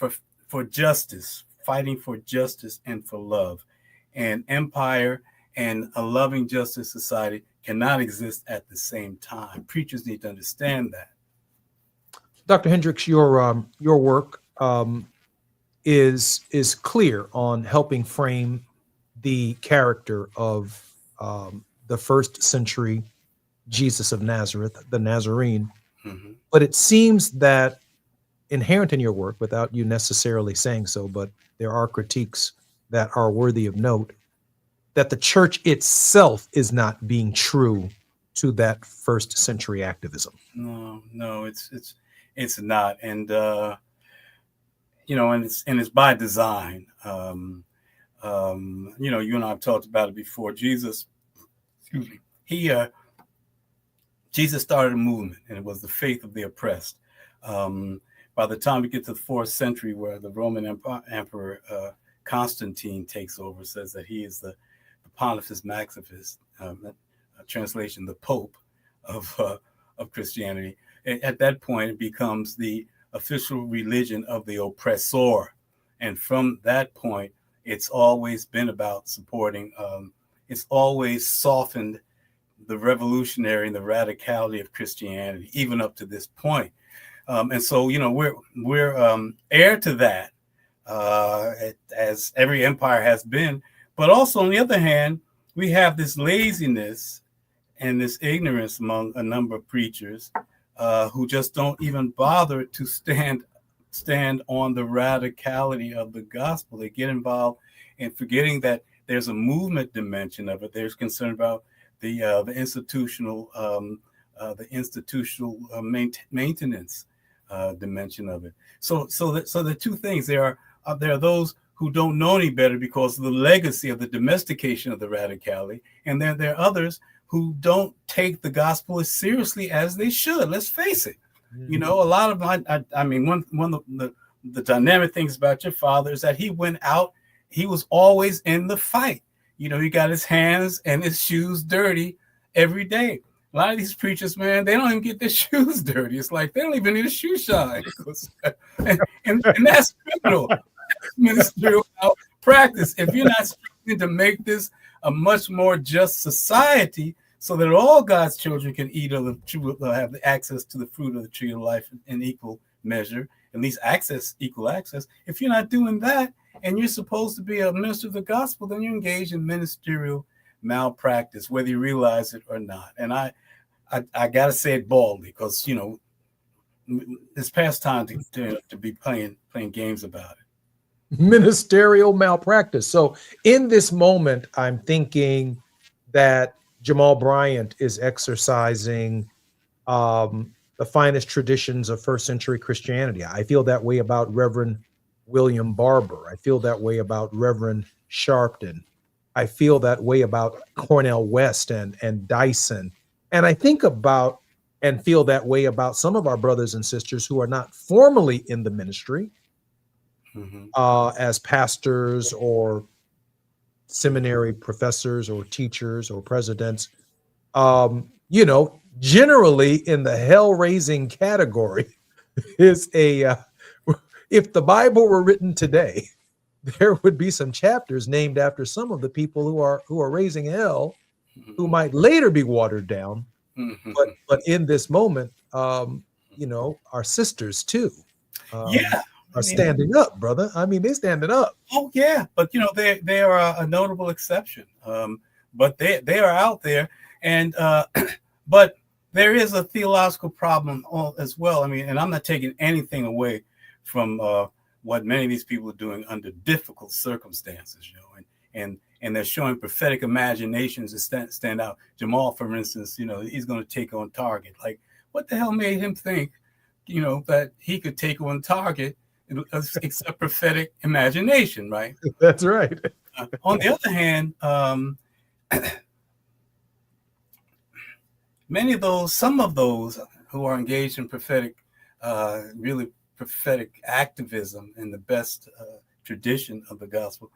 for justice, fighting for justice and for love. And empire and a loving justice society cannot exist at the same time. Preachers need to understand that. Dr. Hendricks, your work is clear on helping frame the character of the first century Jesus of Nazareth, the Nazarene. Mm-hmm. But it seems that inherent in your work, without you necessarily saying so, but there are critiques that are worthy of note, that the church itself is not being true to that first century activism. No, it's not, and and it's by design. You and I have talked about it before. Jesus started a movement, and it was the faith of the oppressed. By the time we get to the 4th century, where the Roman Emperor Constantine takes over, says that he is the Pontifex Maximus, translation, the Pope. of Christianity. At that point, it becomes the official religion of the oppressor. And from that point, it's always been about supporting, it's always softened the revolutionary and the radicality of Christianity, even up to this point. And so, we're heir to that, as every empire has been. But also, on the other hand, we have this laziness and this ignorance among a number of preachers who just don't even bother to stand on the radicality of the gospel. They get involved in forgetting that there's a movement dimension of it. There's concern about the institutional maintenance dimension of it. So the two things, there are those who don't know any better because of the legacy of the domestication of the radicality, and then there are others who don't take the gospel as seriously as they should. Let's face it. A lot of one of the dynamic things about your father is that he went out. He was always in the fight. He got his hands and his shoes dirty every day. A lot of these preachers, man, they don't even get their shoes dirty. It's like they don't even need a shoe shine. and that's criminal ministerial practice. If you're not struggling to make this a much more just society so that all God's children can eat of the tree, have the access to the fruit of the tree of life in equal measure, at least equal access. If you're not doing that, and you're supposed to be a minister of the gospel, then you're engaged in ministerial malpractice, whether you realize it or not. And I gotta say it baldly, because it's past time to be playing games about it. Ministerial malpractice. So in this moment, I'm thinking that Jamal Bryant is exercising the finest traditions of first century Christianity. I feel that way about Reverend William Barber. I feel that way about Reverend Sharpton. I feel that way about Cornel West and Dyson. And I think about and feel that way about some of our brothers and sisters who are not formally in the ministry, as pastors or seminary professors or teachers or presidents. Generally in the hell-raising category is if the Bible were written today, there would be some chapters named after some of the people who are raising hell, who might later be watered down. But in this moment, our sisters too, are standing up, brother. I mean, they're standing up. Oh yeah, but they are a notable exception. But they are out there, and but there is a theological problem as well. I mean, and I'm not taking anything away from what many of these people are doing under difficult circumstances, and they're showing prophetic imaginations to stand out. Jamal, for instance, he's going to take on Target. Like, what the hell made him think, that he could take on Target except prophetic imagination, right? That's right. On the other hand, some of those who are engaged in really prophetic activism in the best tradition of the gospel,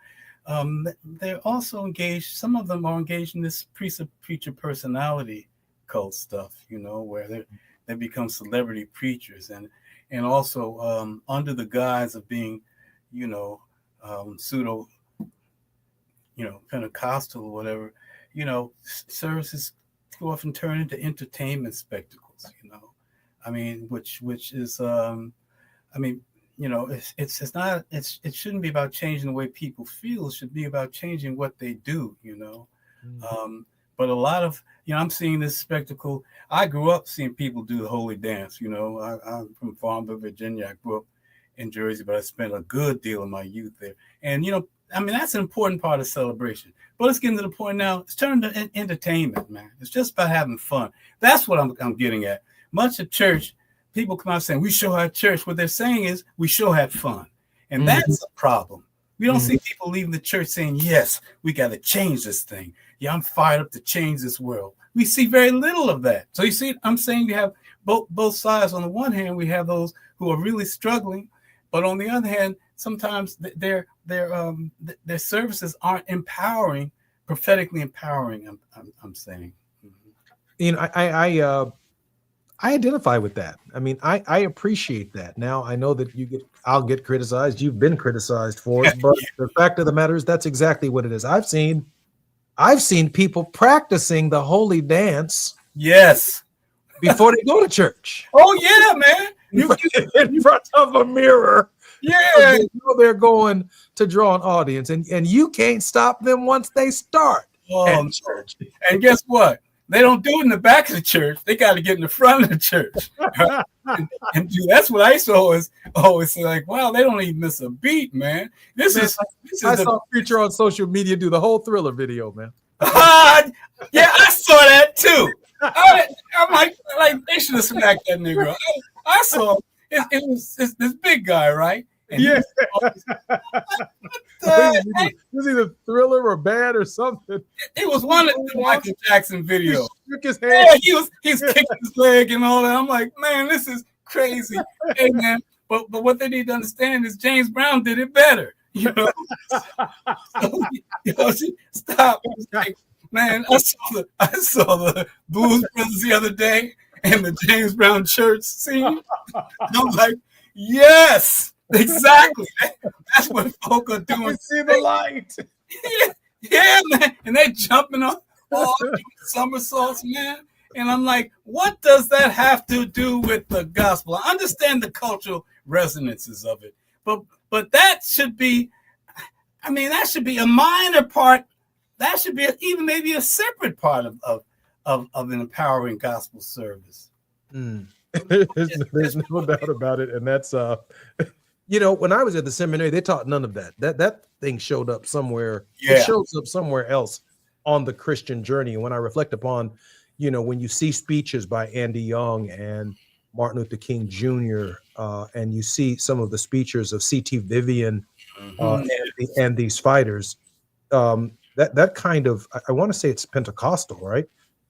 they're also engaged. Some of them are engaged in this preacher personality cult stuff, where they become celebrity preachers, and also under the guise of being, pseudo, Pentecostal or whatever, services too often turn into entertainment spectacles. I mean, which is, it's not. It shouldn't be about changing the way people feel. It should be about changing what they do. But a lot of, I'm seeing this spectacle. I grew up seeing people do the holy dance. I'm from Farmville, Virginia. I grew up in Jersey, but I spent a good deal of my youth there. And that's an important part of celebration. But let's get into the point now. It's turned to entertainment, man. It's just about having fun. That's what I'm getting at. Much of church, people come out saying we show had church. What they're saying is we sure had fun, and that's a problem. We don't see people leaving the church saying, yes, we got to change this thing. Yeah, I'm fired up to change this world. We see very little of that. So you see, I'm saying you have both sides. On the one hand, we have those who are really struggling, but on the other hand, sometimes their services aren't empowering, prophetically empowering. I'm saying. I identify with that. I mean, I appreciate that. Now I know that I'll get criticized. You've been criticized for it, but the fact of the matter is that's exactly what it is. I've seen people practicing the holy dance. Yes. Before they go to church. Oh yeah, man. In front of a mirror. Yeah. They know they're going to draw an audience, and you can't stop them once they start at church. And guess what? They don't do it in the back of the church. They got to get in the front of the church. and that's what I used to always say, like, wow, they don't even miss a beat, man. I saw a preacher on social media do the whole Thriller video, man. Yeah, I saw that too. I'm like they should have smacked that nigga. I saw it's this big guy, right? And yeah. It was either Thriller or Bad or something. It was one of the Michael Jackson videos. He shook his hand. Yeah, he's kicking his leg and all that. I'm like, man, this is crazy. Hey, man, but what they need to understand is James Brown did it better. You know, stop. Like, man, I saw the Blues Brothers the other day and the James Brown church scene. I'm like, yes. Exactly. That's what folk are doing. You see the light. Yeah, man. And they jumping on all somersaults, man. And I'm like, what does that have to do with the gospel? I understand the cultural resonances of it, but that should be, that should be a minor part. That should be even maybe a separate part of an empowering gospel service. There's no doubt about it, and that's when I was at the seminary, they taught none of that. That thing showed up somewhere. Yeah. It shows up somewhere else on the Christian journey. And when I reflect upon, when you see speeches by Andy Young and Martin Luther King Jr., and you see some of the speeches of C.T. Vivian and these fighters, that kind of, I want to say it's Pentecostal, right?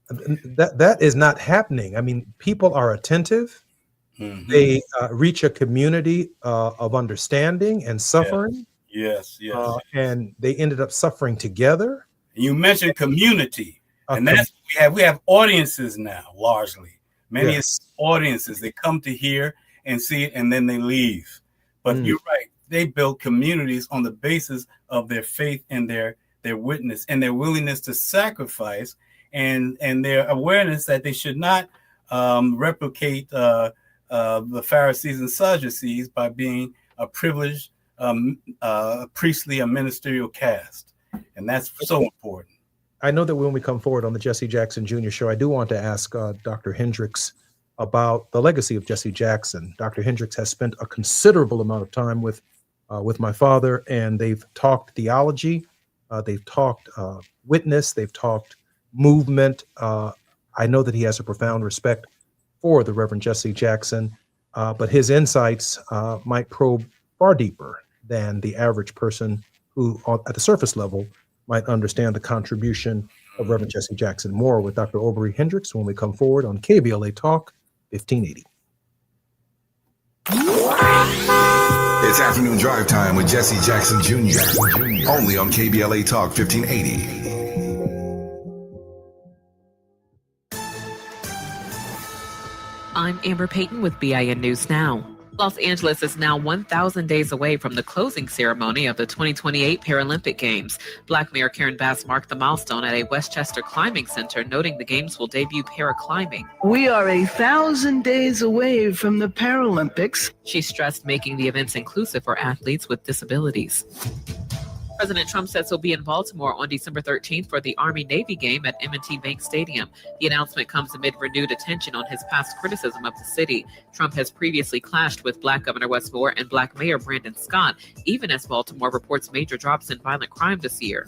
That is not happening. I mean, people are attentive. Mm-hmm. They reach a community of understanding and suffering. Yes. And they ended up suffering together. You mentioned community, and that's what we have audiences now, largely. Many audiences, they come to hear and see it, and then they leave. But you're right. They build communities on the basis of their faith and their witness and their willingness to sacrifice and their awareness that they should not replicate the Pharisees and Sadducees by being a privileged priestly and ministerial caste. And that's so important. I know that when we come forward on the Jesse Jackson Jr. show, I do want to ask Dr. Hendricks about the legacy of Jesse Jackson. Dr. Hendricks has spent a considerable amount of time with my father, and they've talked theology, they've talked witness, they've talked movement. I know that he has a profound respect for the Reverend Jesse Jackson, but his insights might probe far deeper than the average person who, at the surface level, might understand the contribution of Reverend Jesse Jackson. More with Dr. Aubrey Hendricks when we come forward on KBLA Talk 1580. It's afternoon drive time with Jesse Jackson Jr. Only on KBLA Talk 1580. I'm Amber Payton with BIN News Now. Los Angeles is now 1,000 days away from the closing ceremony of the 2028 Paralympic Games. Black Mayor Karen Bass marked the milestone at a Westchester Climbing Center, noting the Games will debut paraclimbing. We are 1,000 days away from the Paralympics. She stressed making the events inclusive for athletes with disabilities. President Trump says he'll be in Baltimore on December 13th for the Army-Navy game at M&T Bank Stadium. The announcement comes amid renewed attention on his past criticism of the city. Trump has previously clashed with Black Governor Wes Moore and Black Mayor Brandon Scott, even as Baltimore reports major drops in violent crime this year.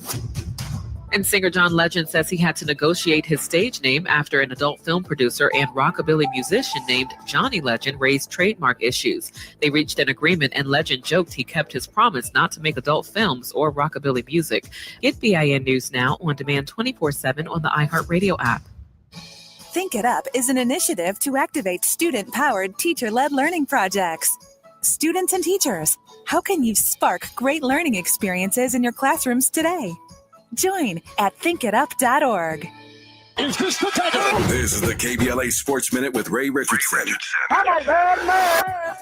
And singer John Legend says he had to negotiate his stage name after an adult film producer and rockabilly musician named Johnny Legend raised trademark issues. They reached an agreement, and Legend joked he kept his promise not to make adult films or rockabilly music. Get BIN News Now on demand 24/7 on the iHeartRadio app. Think It Up is an initiative to activate student-powered, teacher-led learning projects. Students and teachers, how can you spark great learning experiences in your classrooms today? Join at thinkitup.org. Is this the time? This is the KBLA Sports Minute with Ray Richardson.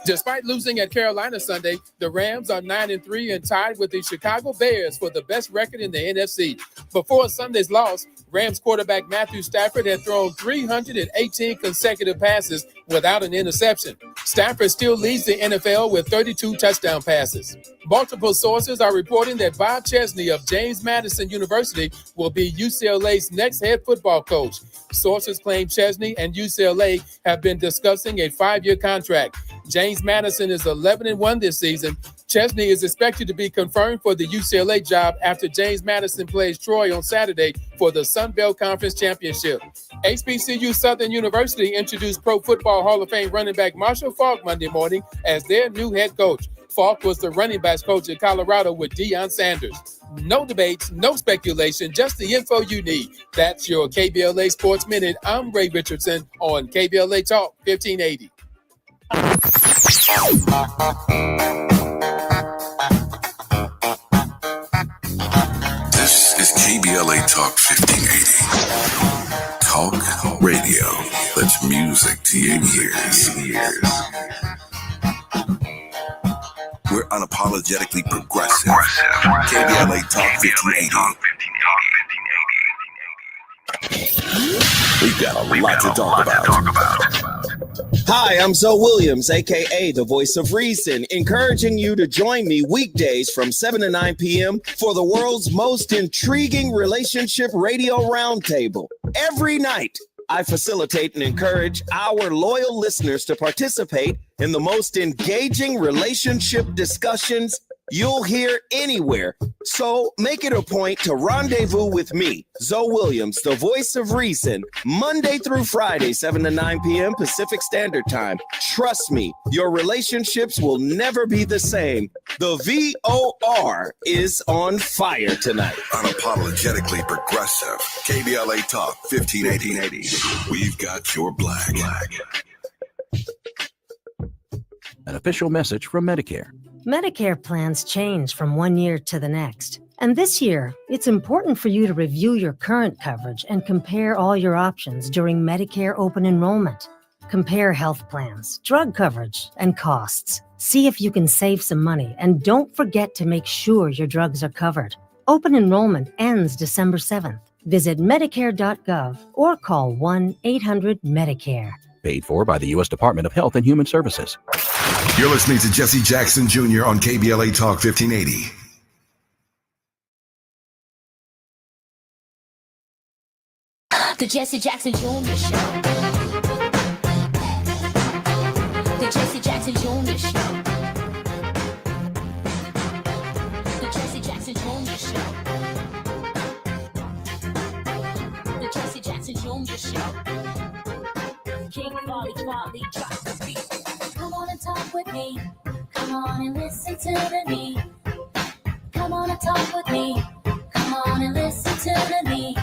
Despite losing at Carolina Sunday, the Rams are 9-3 and tied with the Chicago Bears for the best record in the NFC. Before Sunday's loss, Rams quarterback Matthew Stafford had thrown 318 consecutive passes without an interception. Stafford still leads the NFL with 32 touchdown passes. Multiple sources are reporting that Bob Chesney of James Madison University will be UCLA's next head football coach. Sources claim Chesney and UCLA have been discussing a 5-year contract. James Madison is 11-1 this season. Chesney is expected to be confirmed for the UCLA job after James Madison plays Troy on Saturday for the Sun Belt Conference Championship. HBCU Southern University introduced Pro Football Hall of Fame running back Marshall Faulk Monday morning as their new head coach. Faulk was the running backs coach at Colorado with Deion Sanders. No debates, no speculation, just the info you need. That's your KBLA Sports Minute. I'm Ray Richardson on KBLA Talk 1580. This is KBLA Talk 1580. Talk radio. That's music to your ears. We're unapologetically progressive. KBLA Talk 1580. We've got a lot to talk about. Hi, I'm Zoe Williams, aka the Voice of Reason, encouraging you to join me weekdays from 7 to 9 p.m. for the world's most intriguing relationship radio roundtable. Every night, I facilitate and encourage our loyal listeners to participate in the most engaging relationship discussions you'll hear anywhere. So make it a point to rendezvous with me, Zoe Williams, the Voice of Reason, Monday through Friday, 7 to 9 p.m. Pacific Standard Time. Trust me, your relationships will never be the same. The VOR is on fire tonight. Unapologetically progressive. KBLA Talk 1580. We've got your black. An official message from Medicare. Medicare plans change from one year to the next. And this year, it's important for you to review your current coverage and compare all your options during Medicare open enrollment. Compare health plans, drug coverage, and costs. See if you can save some money, and don't forget to make sure your drugs are covered. Open enrollment ends December 7th. Visit Medicare.gov or call 1-800-MEDICARE. Paid for by the U.S. Department of Health and Human Services. You're listening to Jesse Jackson Jr. on KBLA Talk 1580. The Jesse Jackson Jr. Show. The Jesse Jackson Jr. Show. The Jesse Jackson Jr. Show. The Jesse Jackson Jr. Show. King Volley, drop the beat. Come on and talk with me. Come on and listen to the me. Come on and talk with me. Come on and listen to the me.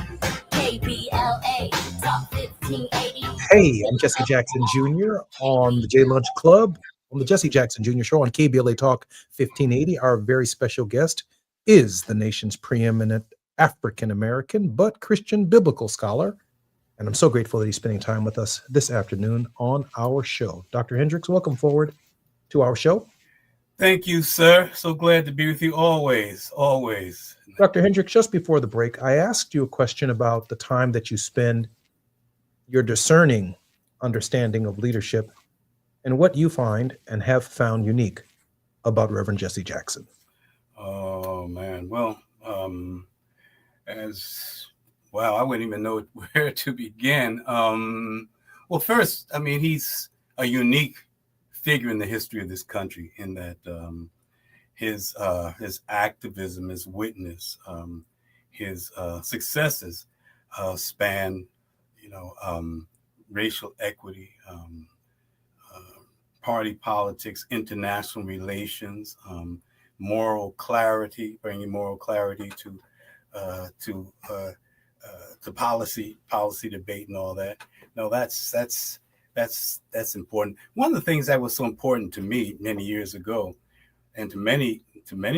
KBLA Talk 1580. Hey, I'm Jesse Jackson Jr. on the J Lunch Club on the Jesse Jackson Jr. Show on KBLA Talk 1580. Our very special guest is the nation's preeminent African-American but Christian biblical scholar. And I'm so grateful that he's spending time with us this afternoon on our show. Dr. Hendricks, welcome forward to our show. Thank you, sir. So glad to be with you always, always. Dr. Hendricks, just before the break, I asked you a question about the time that you spend your discerning understanding of leadership and what you find and have found unique about Reverend Jesse Jackson. Oh, man. Well, I wouldn't even know where to begin. Well, first, I mean, he's a unique figure in the history of this country in that his activism, his witness, his successes span, racial equity, party politics, international relations, moral clarity, bringing moral clarity to policy debate and all that. No, that's important. One of the things that was so important to me many years ago, and to many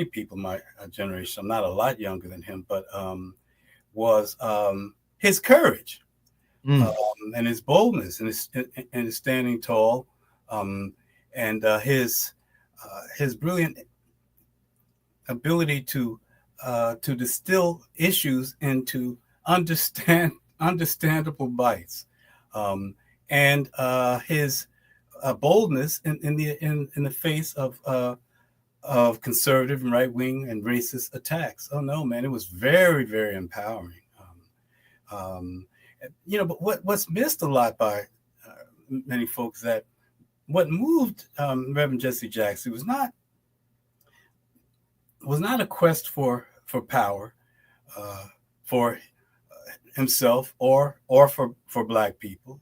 people my generation, I'm not a lot younger than him, but was his courage. and his boldness and his standing tall, and his brilliant ability to distill issues into understandable bites, and his boldness in the face of conservative and right wing and racist attacks. Oh no, man, it was very, very empowering. But what's missed a lot by many folks, that what moved Reverend Jesse Jackson was not a quest for power for himself or for Black people.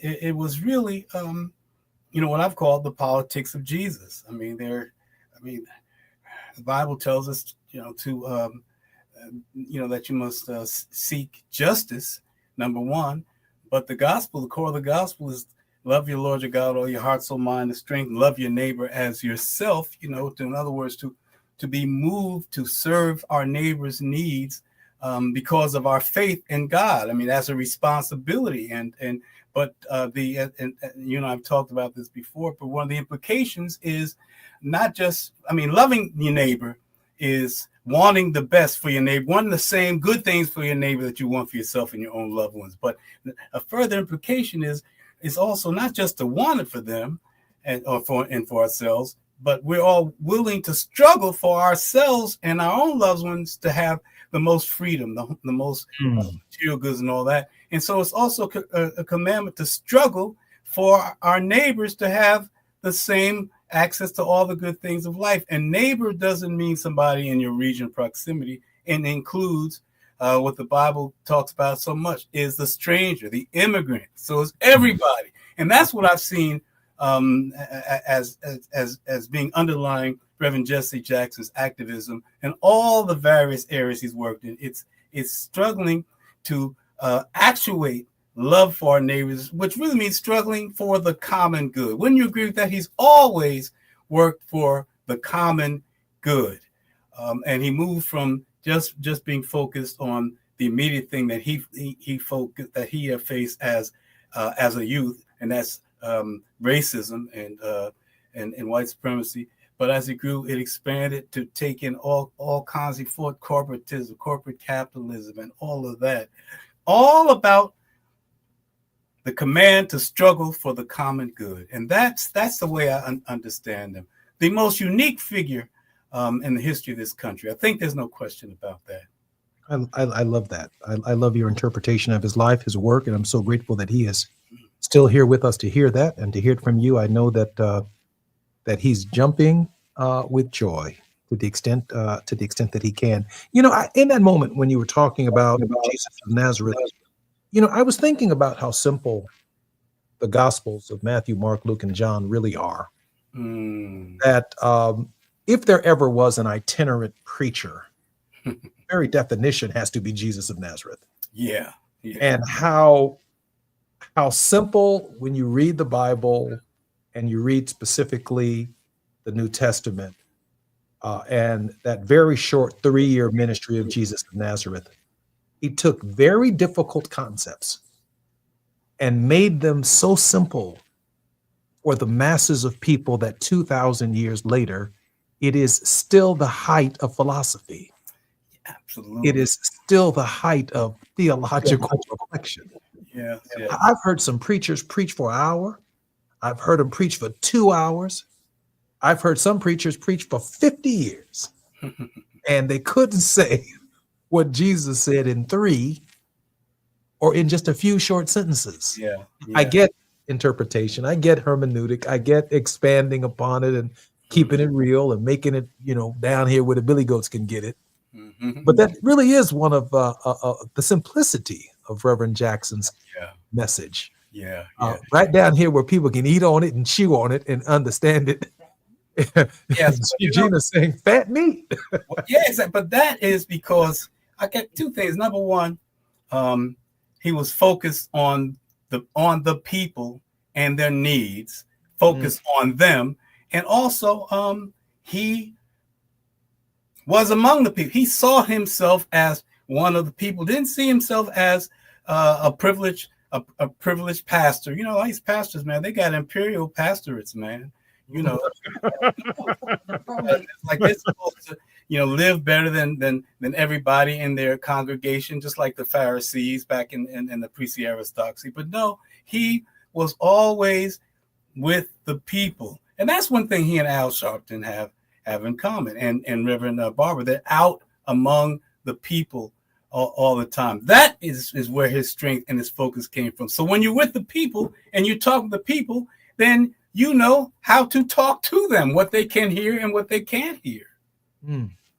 It was really what I've called the politics of Jesus. The Bible tells us that you must seek justice, number one, but the core of the gospel is love your Lord your God, all your heart, soul, mind, and strength. Love your neighbor as yourself. In other words, to be moved to serve our neighbor's needs because of our faith in God. That's a responsibility. But I've talked about this before, but one of the implications is not just, loving your neighbor is wanting the best for your neighbor, wanting the same good things for your neighbor that you want for yourself and your own loved ones. But a further implication is also not just to want it for them and for ourselves, but we're all willing to struggle for ourselves and our own loved ones to have the most freedom, the most material goods and all that. And so it's also a commandment to struggle for our neighbors to have the same access to all the good things of life. And neighbor doesn't mean somebody in your region proximity, and includes what the Bible talks about so much is the stranger, the immigrant. So it's everybody. And that's what I've seen as being underlying Reverend Jesse Jackson's activism and all the various areas he's worked in. It's struggling to actuate love for our neighbors, which really means struggling for the common good. Wouldn't you agree with that? He's always worked for the common good. And he moved from just being focused on the immediate thing that he faced as a youth, and that's racism and white supremacy. But as it grew, it expanded to take in all kinds. He fought corporatism, corporate capitalism, and all of that. All about the command to struggle for the common good. And that's the way I understand him. The most unique figure in the history of this country. I think there's no question about that. I love that. I love your interpretation of his life, his work, and I'm so grateful that he is still here with us to hear that and to hear it from you. I know that he's jumping with joy to the extent that he can. In that moment when you were talking about Jesus of Nazareth, I was thinking about how simple the Gospels of Matthew, Mark, Luke, and John really are. That if there ever was an itinerant preacher, very definition has to be Jesus of Nazareth. Yeah. And how simple, when you read the Bible and you read specifically the New Testament and that very short 3-year ministry of Jesus of Nazareth, he took very difficult concepts and made them so simple for the masses of people that 2,000 years later, it is still the height of philosophy. Absolutely. It is still the height of theological reflection. Yeah. I've heard some preachers preach for an hour. I've heard them preach for 2 hours. I've heard some preachers preach for 50 years. And they couldn't say what Jesus said in 3 or in just a few short sentences. Yeah. I get interpretation. I get hermeneutic. I get expanding upon it and keeping it real and making it, down here where the billy goats can get it. But that really is one of the simplicity of Reverend Jackson's message. Yeah. Right down here where people can eat on it and chew on it and understand it. Yes, Eugenia's saying fat meat. Yeah, exactly. But that is because I get 2 things. Number one, he was focused on the people and their needs, focused on them, and also he was among the people. He saw himself as one of the people. Didn't see himself as a privileged pastor. You know, all these pastors, man, they got imperial pastorates, man. You know, like they're supposed to, you know, live better than everybody in their congregation, just like the Pharisees back in the priestly aristocracy. But no, he was always with the people, and that's one thing he and Al Sharpton have in common, and Reverend Barber. They're out among the people all the time. That is where his strength and his focus came from. So when you're with the people and you talk to the people, then you know how to talk to them, what they can hear and what they can't hear.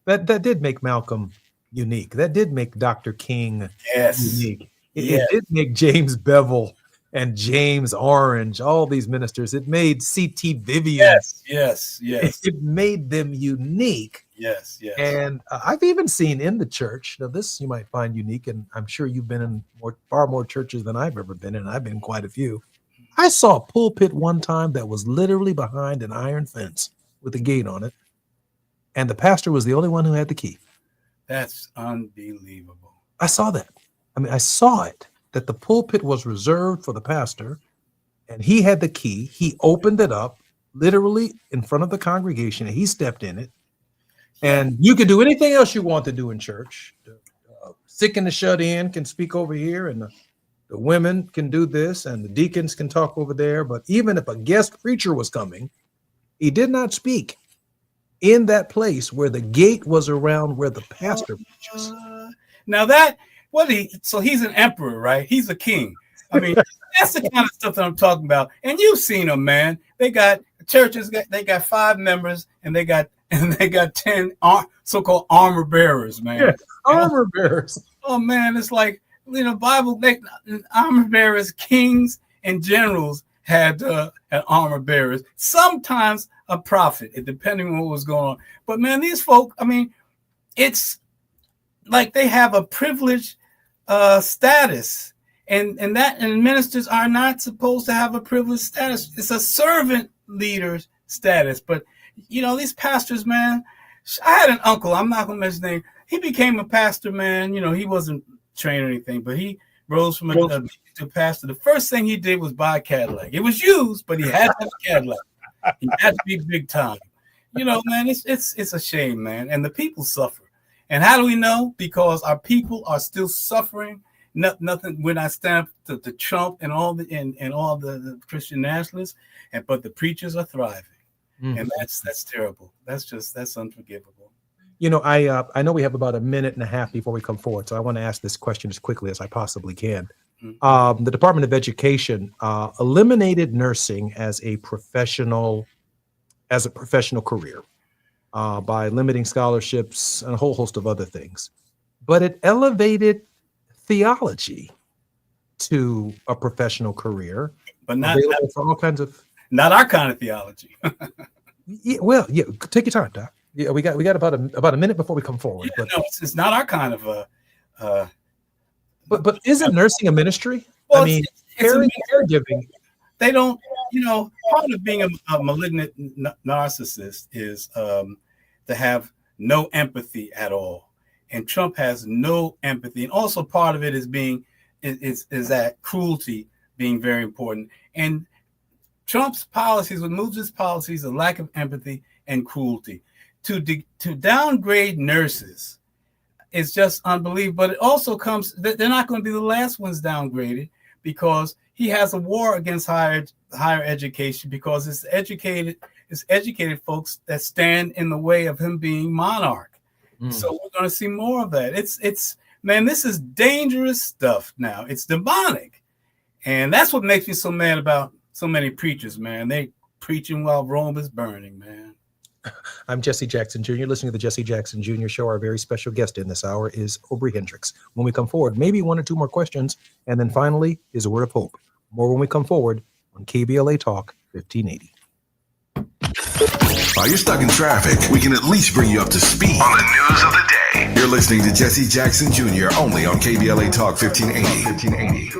That did make Malcolm unique. That did make Dr. King unique. It did make James Bevel and James Orange, all these ministers. It made C.T. Vivian. Yes. It made them unique. Yes. And I've even seen in the church, now this you might find unique, and I'm sure you've been in far more churches than I've ever been in. I've been in quite a few. I saw a pulpit one time that was literally behind an iron fence with a gate on it, and the pastor was the only one who had the key. That's unbelievable. I saw that. I mean, I saw it, that the pulpit was reserved for the pastor, and he had the key. He opened it up literally in front of the congregation, and he stepped in it. And you could do anything else you want to do in church. The sick and the shut in can speak over here, and the women can do this, and the deacons can talk over there. But even if a guest preacher was coming, he did not speak in that place where the gate was around where the pastor preaches. Now so he's an emperor, right? He's a king. I mean, that's the kind of stuff that I'm talking about. And you've seen them, man. They got churches, they got 5 members, and they got 10 so-called armor bearers, man. Yeah, armor bearers. Oh man, it's like, you know, Bible armor bearers, kings and generals had armor bearers. Sometimes a prophet, depending on what was going on. But man, these folk, I mean, it's like they have a privileged status, and ministers are not supposed to have a privileged status. It's a servant leader's status. But you know, these pastors, man. I had an uncle. I'm not gonna mention his name. He became a pastor, man. You know, he wasn't trained or anything, but he rose from to pastor. The first thing he did was buy a Cadillac. It was used, but he had to have a Cadillac. He had to be big time. You know, man, it's a shame, man. And the people suffer. And how do we know? Because our people are still suffering. Nothing. We're not stamped to Trump and all the Christian nationalists, but the preachers are thriving, and that's terrible. That's unforgivable. You know, I know we have about a minute and a half before we come forward, so I want to ask this question as quickly as I possibly can. The Department of Education eliminated nursing as a professional career by limiting scholarships and a whole host of other things, but it elevated theology to a professional career, but not for all kinds of not our kind of theology. Yeah, take your time, Doc. Yeah, we got about a minute before we come forward. Yeah, no, it's not our kind of But isn't nursing a ministry? Well, I mean, caregiving. They don't, you know, part of being a malignant narcissist is to have no empathy at all. And Trump has no empathy. And also part of it is that cruelty being very important. And Trump's policies, what moves his policies, a lack of empathy and cruelty. To downgrade nurses is just unbelievable. But it also comes, they're not going to be the last ones downgraded, because he has a war against higher education, because it's educated folks that stand in the way of him being monarch. So we're going to see more of that. It's man, this is dangerous stuff now. It's demonic. And that's what makes me so mad about so many preachers, man. They preaching while Rome is burning, man. I'm Jesse Jackson Jr. Listening to the Jesse Jackson Jr. Show. Our very special guest in this hour is Aubrey Hendricks. When we come forward, maybe 1 or 2 more questions, and then finally is a word of hope. More when we come forward on KBLA Talk 1580. While you're stuck in traffic, we can at least bring you up to speed on the news of the day. You're listening to Jesse Jackson Jr. only on KBLA Talk 1580.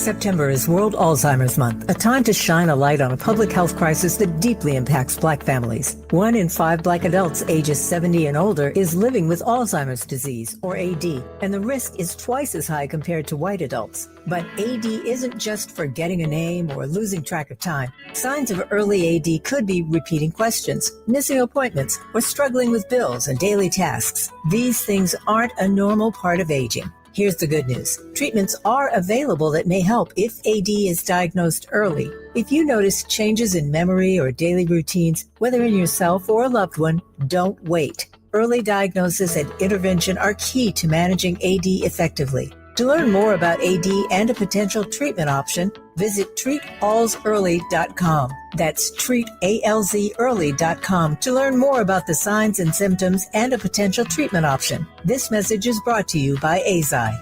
September is World Alzheimer's Month, a time to shine a light on a public health crisis that deeply impacts Black families. 1 in 5 Black adults ages 70 and older is living with Alzheimer's disease, or AD, and the risk is twice as high compared to white adults. But AD isn't just forgetting a name or losing track of time. Signs of early AD could be repeating questions, missing appointments, or struggling with bills and daily tasks. These things aren't a normal part of aging. Here's the good news. Treatments are available that may help if AD is diagnosed early. If you notice changes in memory or daily routines, whether in yourself or a loved one, don't wait. Early diagnosis and intervention are key to managing AD effectively. To learn more about AD and a potential treatment option, visit treatalsearly.com. That's treatalzearly.com to learn more about the signs and symptoms and a potential treatment option. This message is brought to you by AZI.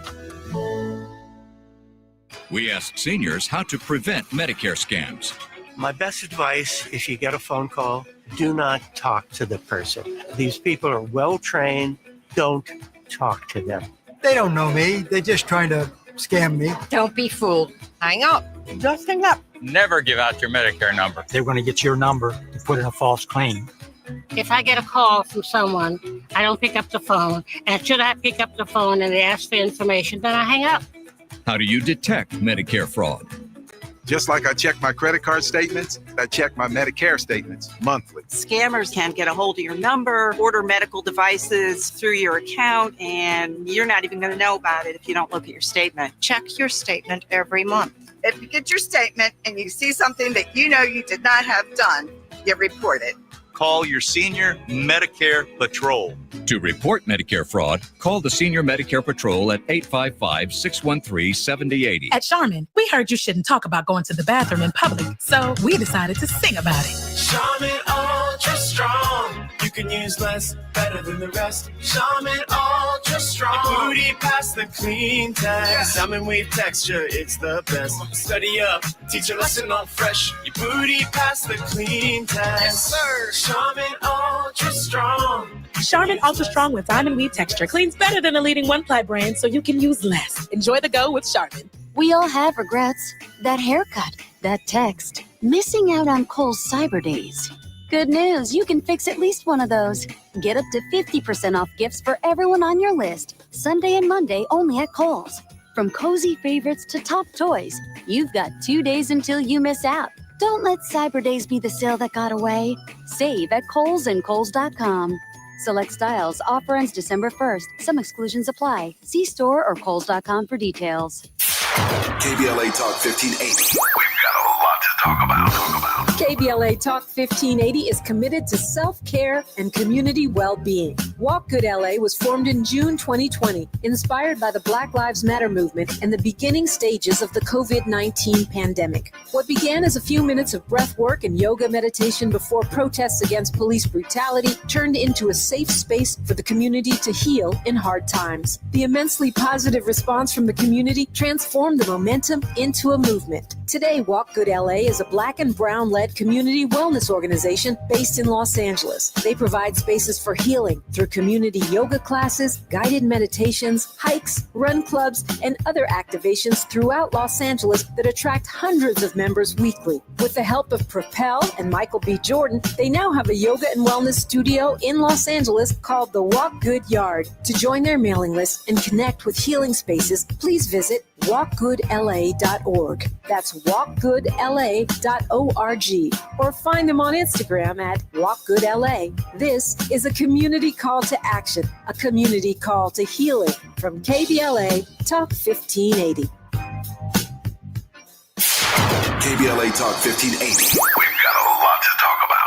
We ask seniors how to prevent Medicare scams. My best advice, if you get a phone call, do not talk to the person. These people are well trained. Don't talk to them. They don't know me. They're just trying to scam me. Don't be fooled. Hang up. Just hang up. Never give out your Medicare number. They're going to get your number and put in a false claim. If I get a call from someone, I don't pick up the phone. And should I pick up the phone and they ask for information, then I hang up. How do you detect Medicare fraud? Just like I check my credit card statements, I check my Medicare statements monthly. Scammers can get a hold of your number, order medical devices through your account, and you're not even going to know about it if you don't look at your statement. Check your statement every month. If you get your statement and you see something that you know you did not have done, you report it. Call your Senior Medicare Patrol. To report Medicare fraud, call the Senior Medicare Patrol at 855-613-7080. At Charmin, we heard you shouldn't talk about going to the bathroom in public, so we decided to sing about it. Charmin Ultra Strong. You can use less, better than the rest. Charmin Ultra Strong. Your booty past the clean test. Salmon weave texture, it's the best. Study up, teach a lesson on fresh. Your booty past the clean test. Yes, sir. Charmin Ultra Strong. Charmin Ultra Strong with diamond weave texture cleans better than a leading one-ply brand, so you can use less. Enjoy the go with Charmin. We all have regrets. That haircut, that text, missing out on Kohl's Cyber Days. Good news, you can fix at least one of those. Get up to 50% off gifts for everyone on your list. Sunday and Monday only at Kohl's. From cozy favorites to top toys, you've got 2 days until you miss out. Don't let Cyber Days be the sale that got away. Save at Kohl's and Kohl's.com. Select styles. Offer ends December 1st. Some exclusions apply. See store or Kohl's.com for details. KBLA Talk 1580. We've got a lot to talk about. KBLA Talk 1580 is committed to self-care and community well-being. Walk Good LA was formed in June 2020, inspired by the Black Lives Matter movement and the beginning stages of the COVID-19 pandemic. What began as a few minutes of breath work and yoga meditation before protests against police brutality turned into a safe space for the community to heal in hard times. The immensely positive response from the community transformed the momentum into a movement. Today, Walk Good LA is a Black and Brown-led community wellness organization based in Los Angeles. They provide spaces for healing through community yoga classes, guided meditations, hikes, run clubs, and other activations throughout Los Angeles that attract hundreds of members weekly. With the help of Propel and Michael B. Jordan, they now have a yoga and wellness studio in Los Angeles called the Walk Good Yard. To join their mailing list and connect with healing spaces, please visit walkgoodla.org. That's walkgoodla.org. Or find them on Instagram at walkgoodla. This is a community call to action, a community call to healing from KBLA Talk 1580. KBLA Talk 1580. We've got a lot to talk about.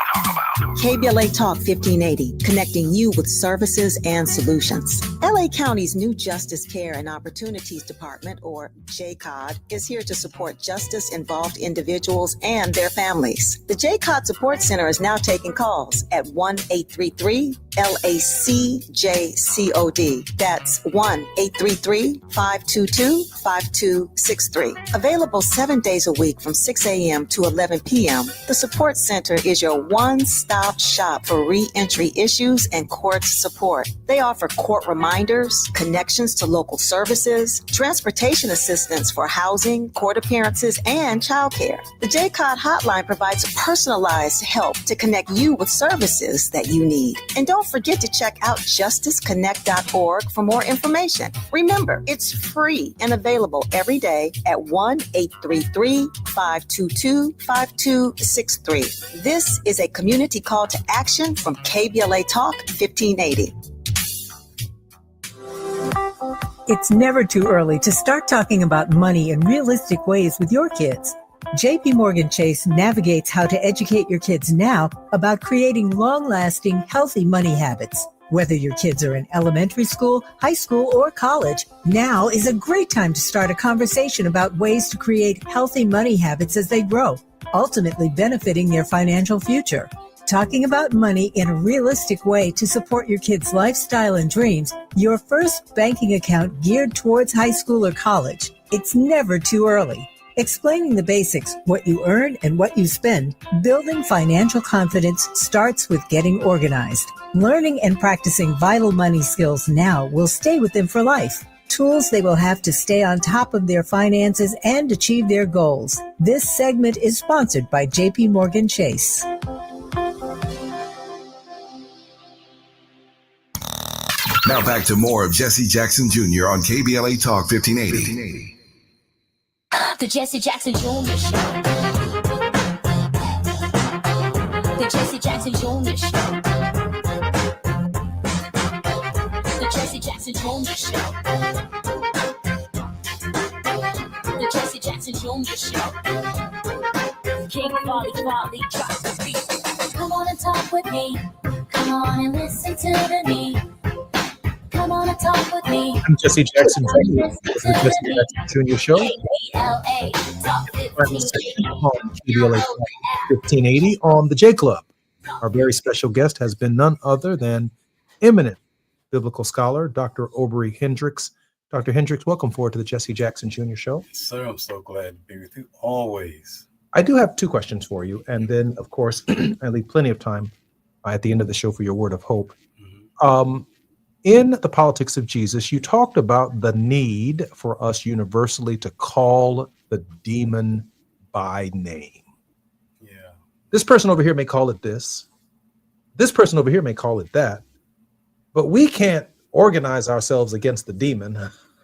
KBLA Talk 1580, connecting you with services and solutions. LA County's new Justice Care and Opportunities Department, or JCOD, is here to support justice-involved individuals and their families. The JCOD Support Center is now taking calls at 1-833 LACJCOD. That's 1-833-522-5263. Available 7 days a week from 6 a.m. to 11 p.m. The Support Center is your one-stop shop for reentry issues and court support. They offer court reminders, connections to local services, transportation assistance for housing, court appearances, and childcare. The JCOD hotline provides personalized help to connect you with services that you need. And don't forget to check out justiceconnect.org for more information. Remember, it's free and available every day at 1-833-522-5263. This is a community call to action from KBLA Talk 1580. It's never too early to start talking about money in realistic ways with your kids. JP Morgan Chase navigates how to educate your kids now about creating long-lasting, healthy money habits. Whether your kids are in elementary school, high school, or college, now is a great time to start a conversation about ways to create healthy money habits as they grow, ultimately benefiting their financial future. Talking about money in a realistic way to support your kids' lifestyle and dreams, your first banking account geared towards high school or college. It's never too early. Explaining the basics, what you earn and what you spend, building financial confidence starts with getting organized. Learning and practicing vital money skills now will stay with them for life. Tools they will have to stay on top of their finances and achieve their goals. This segment is sponsored by JP Morgan Chase. Now back to more of Jesse Jackson Jr. on KBLA Talk 1580. The Jesse Jackson Jr. Show. The Jesse Jackson Jr. Show. The Jesse Jackson Jr. Show. The Jesse Jackson Jr. Show. King Wally drops the beat. Come on and talk with me. Come on and listen to the need. Come on and talk with me. I'm Jesse Jackson Jr. This is the Jesse Jackson Jr. Show. On KBLA 1580 on the J Club. Our very special guest has been none other than eminent biblical scholar, Dr. Aubrey Hendricks. Dr. Hendricks, welcome forward to the Jesse Jackson Jr. Show. Sir, I'm so glad to be with you always. I do have two questions for you. And then, of course, I leave plenty of time at the end of the show for your word of hope. In The Politics of Jesus, you talked about the need for us universally to call the demon by name. Yeah. This person over here may call it this. This person over here may call it that. But we can't organize ourselves against the demon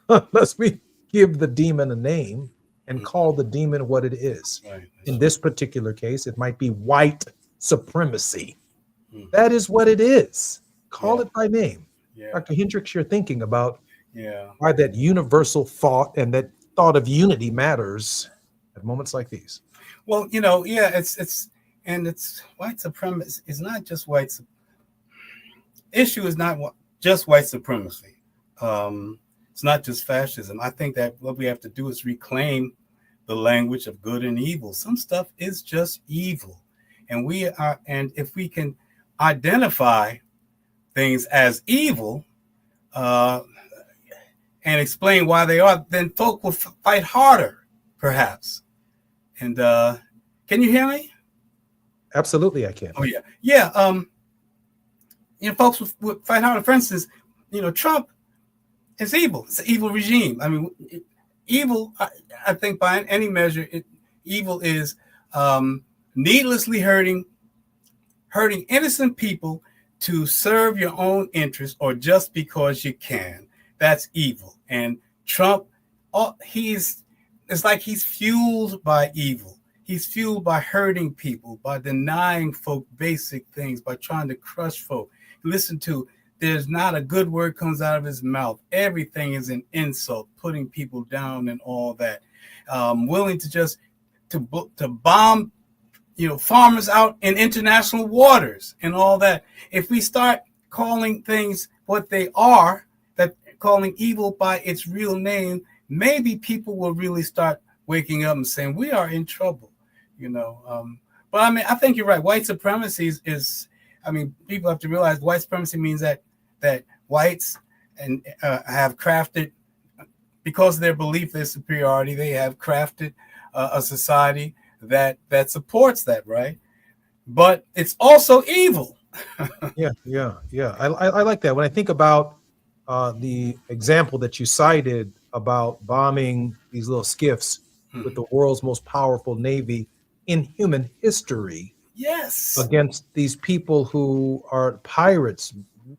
unless we give the demon a name and call the demon what it is. Right. In this particular case, it might be white supremacy. That is what it is. Call it by name. Yeah. Dr. Hendricks, you're thinking about Yeah. why that universal thought and that thought of unity matters at moments like these. Well, it's white supremacy. It's not just issue is not just white supremacy. It's not just fascism. I think that what we have to do is reclaim the language of good and evil. Some stuff is just evil, and if we can identify things as evil and explain why they are, then folk will fight harder, perhaps. And can you hear me? Absolutely, I can. Oh yeah. Folks would fight harder. For instance, Trump is evil. It's an evil regime. I mean, evil. I think by any measure, evil is needlessly hurting innocent people to serve your own interests or just because you can. That's evil. And Trump, it's like he's fueled by evil. He's fueled by hurting people, by denying folk basic things, by trying to crush folk. Listen to, there's not a good word comes out of his mouth. Everything is an insult, putting people down and all that. Willing to just to bomb farmers out in international waters and all that. If we start calling things what they are, that calling evil by its real name, maybe people will really start waking up and saying we are in trouble. But I mean, I think you're right. White supremacy is I mean, people have to realize white supremacy means that whites and have crafted, because of their belief in superiority, they have crafted a society that supports that, right? But it's also evil. Yeah. I like that. When I think about the example that you cited about bombing these little skiffs with the world's most powerful navy in human history. Yes. Against these people who are pirates.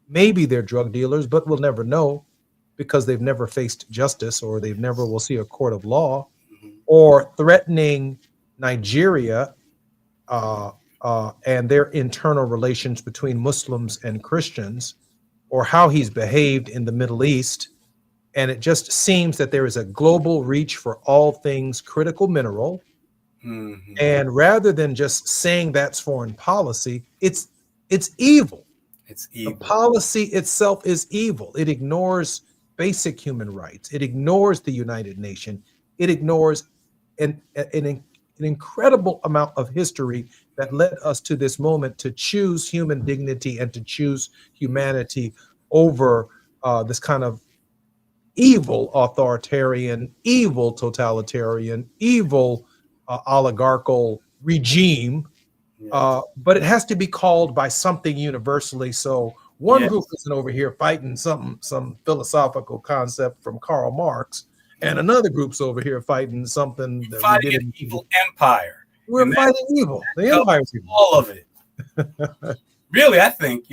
Maybe they're drug dealers, but we'll never know because they've never faced justice, or they've never will see a court of law, or threatening Nigeria and their internal relations between Muslims and Christians, or how he's behaved in the Middle East. And it just seems that there is a global reach for all things critical mineral. Mm-hmm. And rather than just saying that's foreign policy, it's evil. It's evil. The policy itself is evil. It ignores basic human rights. It ignores the United Nations. It ignores an incredible amount of history that led us to this moment to choose human dignity and to choose humanity over this kind of evil authoritarian, evil totalitarian, evil oligarchical regime. But it has to be called by something universally. So one group isn't over here fighting some philosophical concept from Karl Marx, and another group's over here fighting something that fighting an evil empire. We're fighting evil. The empire's evil. All of it. Really, I think,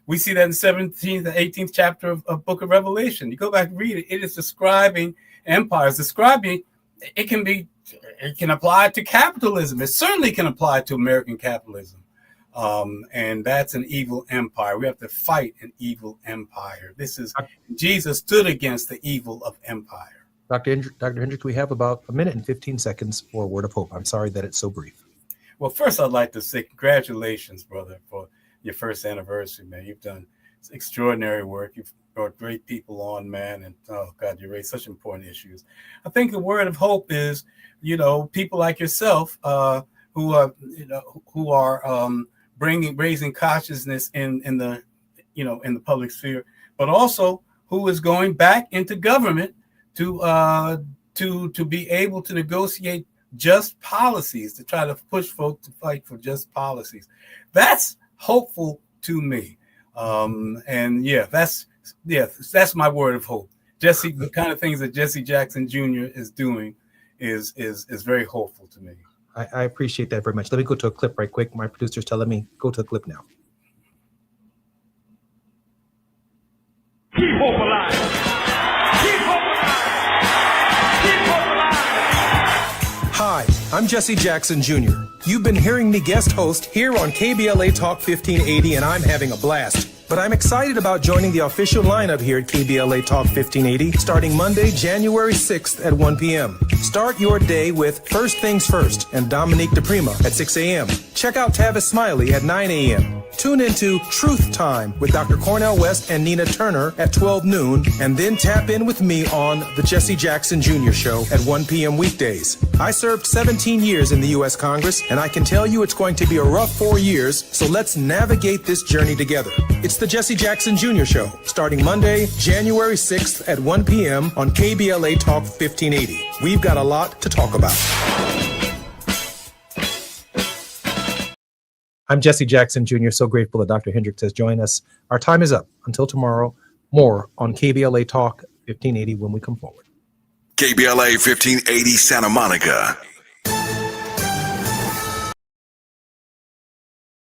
we see that in the 17th and 18th chapter of Book of Revelation. You go back and read it. It is describing empires. It can apply to capitalism. It certainly can apply to American capitalism. And that's an evil empire. We have to fight an evil empire. Jesus stood against the evil of empire. Dr. Hendricks, we have about a minute and 15 seconds for a word of hope. I'm sorry that it's so brief. Well, first, I'd like to say congratulations, brother, for your first anniversary, man. You've done extraordinary work. You've brought great people on, man. And, oh, God, you raised such important issues. I think the word of hope is, people like yourself who are raising consciousness in the public sphere, but also who is going back into government to be able to negotiate just policies, to try to push folks to fight for just policies. That's hopeful to me. That's my word of hope. Jesse, the kind of things that Jesse Jackson Jr. is doing is very hopeful to me. I appreciate that very much. Let me go to a clip right quick. My producer's telling me go to a clip now. Keep hope alive. Keep hope alive. Keep hope alive. Hi, I'm Jesse Jackson Jr. You've been hearing me guest host here on KBLA Talk 1580, and I'm having a blast. But I'm excited about joining the official lineup here at KBLA Talk 1580 starting Monday, January 6th at 1 p.m. Start your day with First Things First and Dominique DePrima at 6 a.m. Check out Tavis Smiley at 9 a.m. Tune into Truth Time with Dr. Cornel West and Nina Turner at 12 noon, and then tap in with me on The Jesse Jackson Jr. Show at 1 p.m. weekdays. I served 17 years in the U.S. Congress, and I can tell you it's going to be a rough 4 years, so let's navigate this journey together. It's The Jesse Jackson Jr. Show, starting Monday, January 6th at 1 p.m. on KBLA Talk 1580. We've got a lot to talk about. I'm Jesse Jackson Jr. So grateful that Dr. Hendricks has joined us. Our time is up. Until tomorrow, more on KBLA Talk 1580 when we come forward. KBLA 1580 Santa Monica.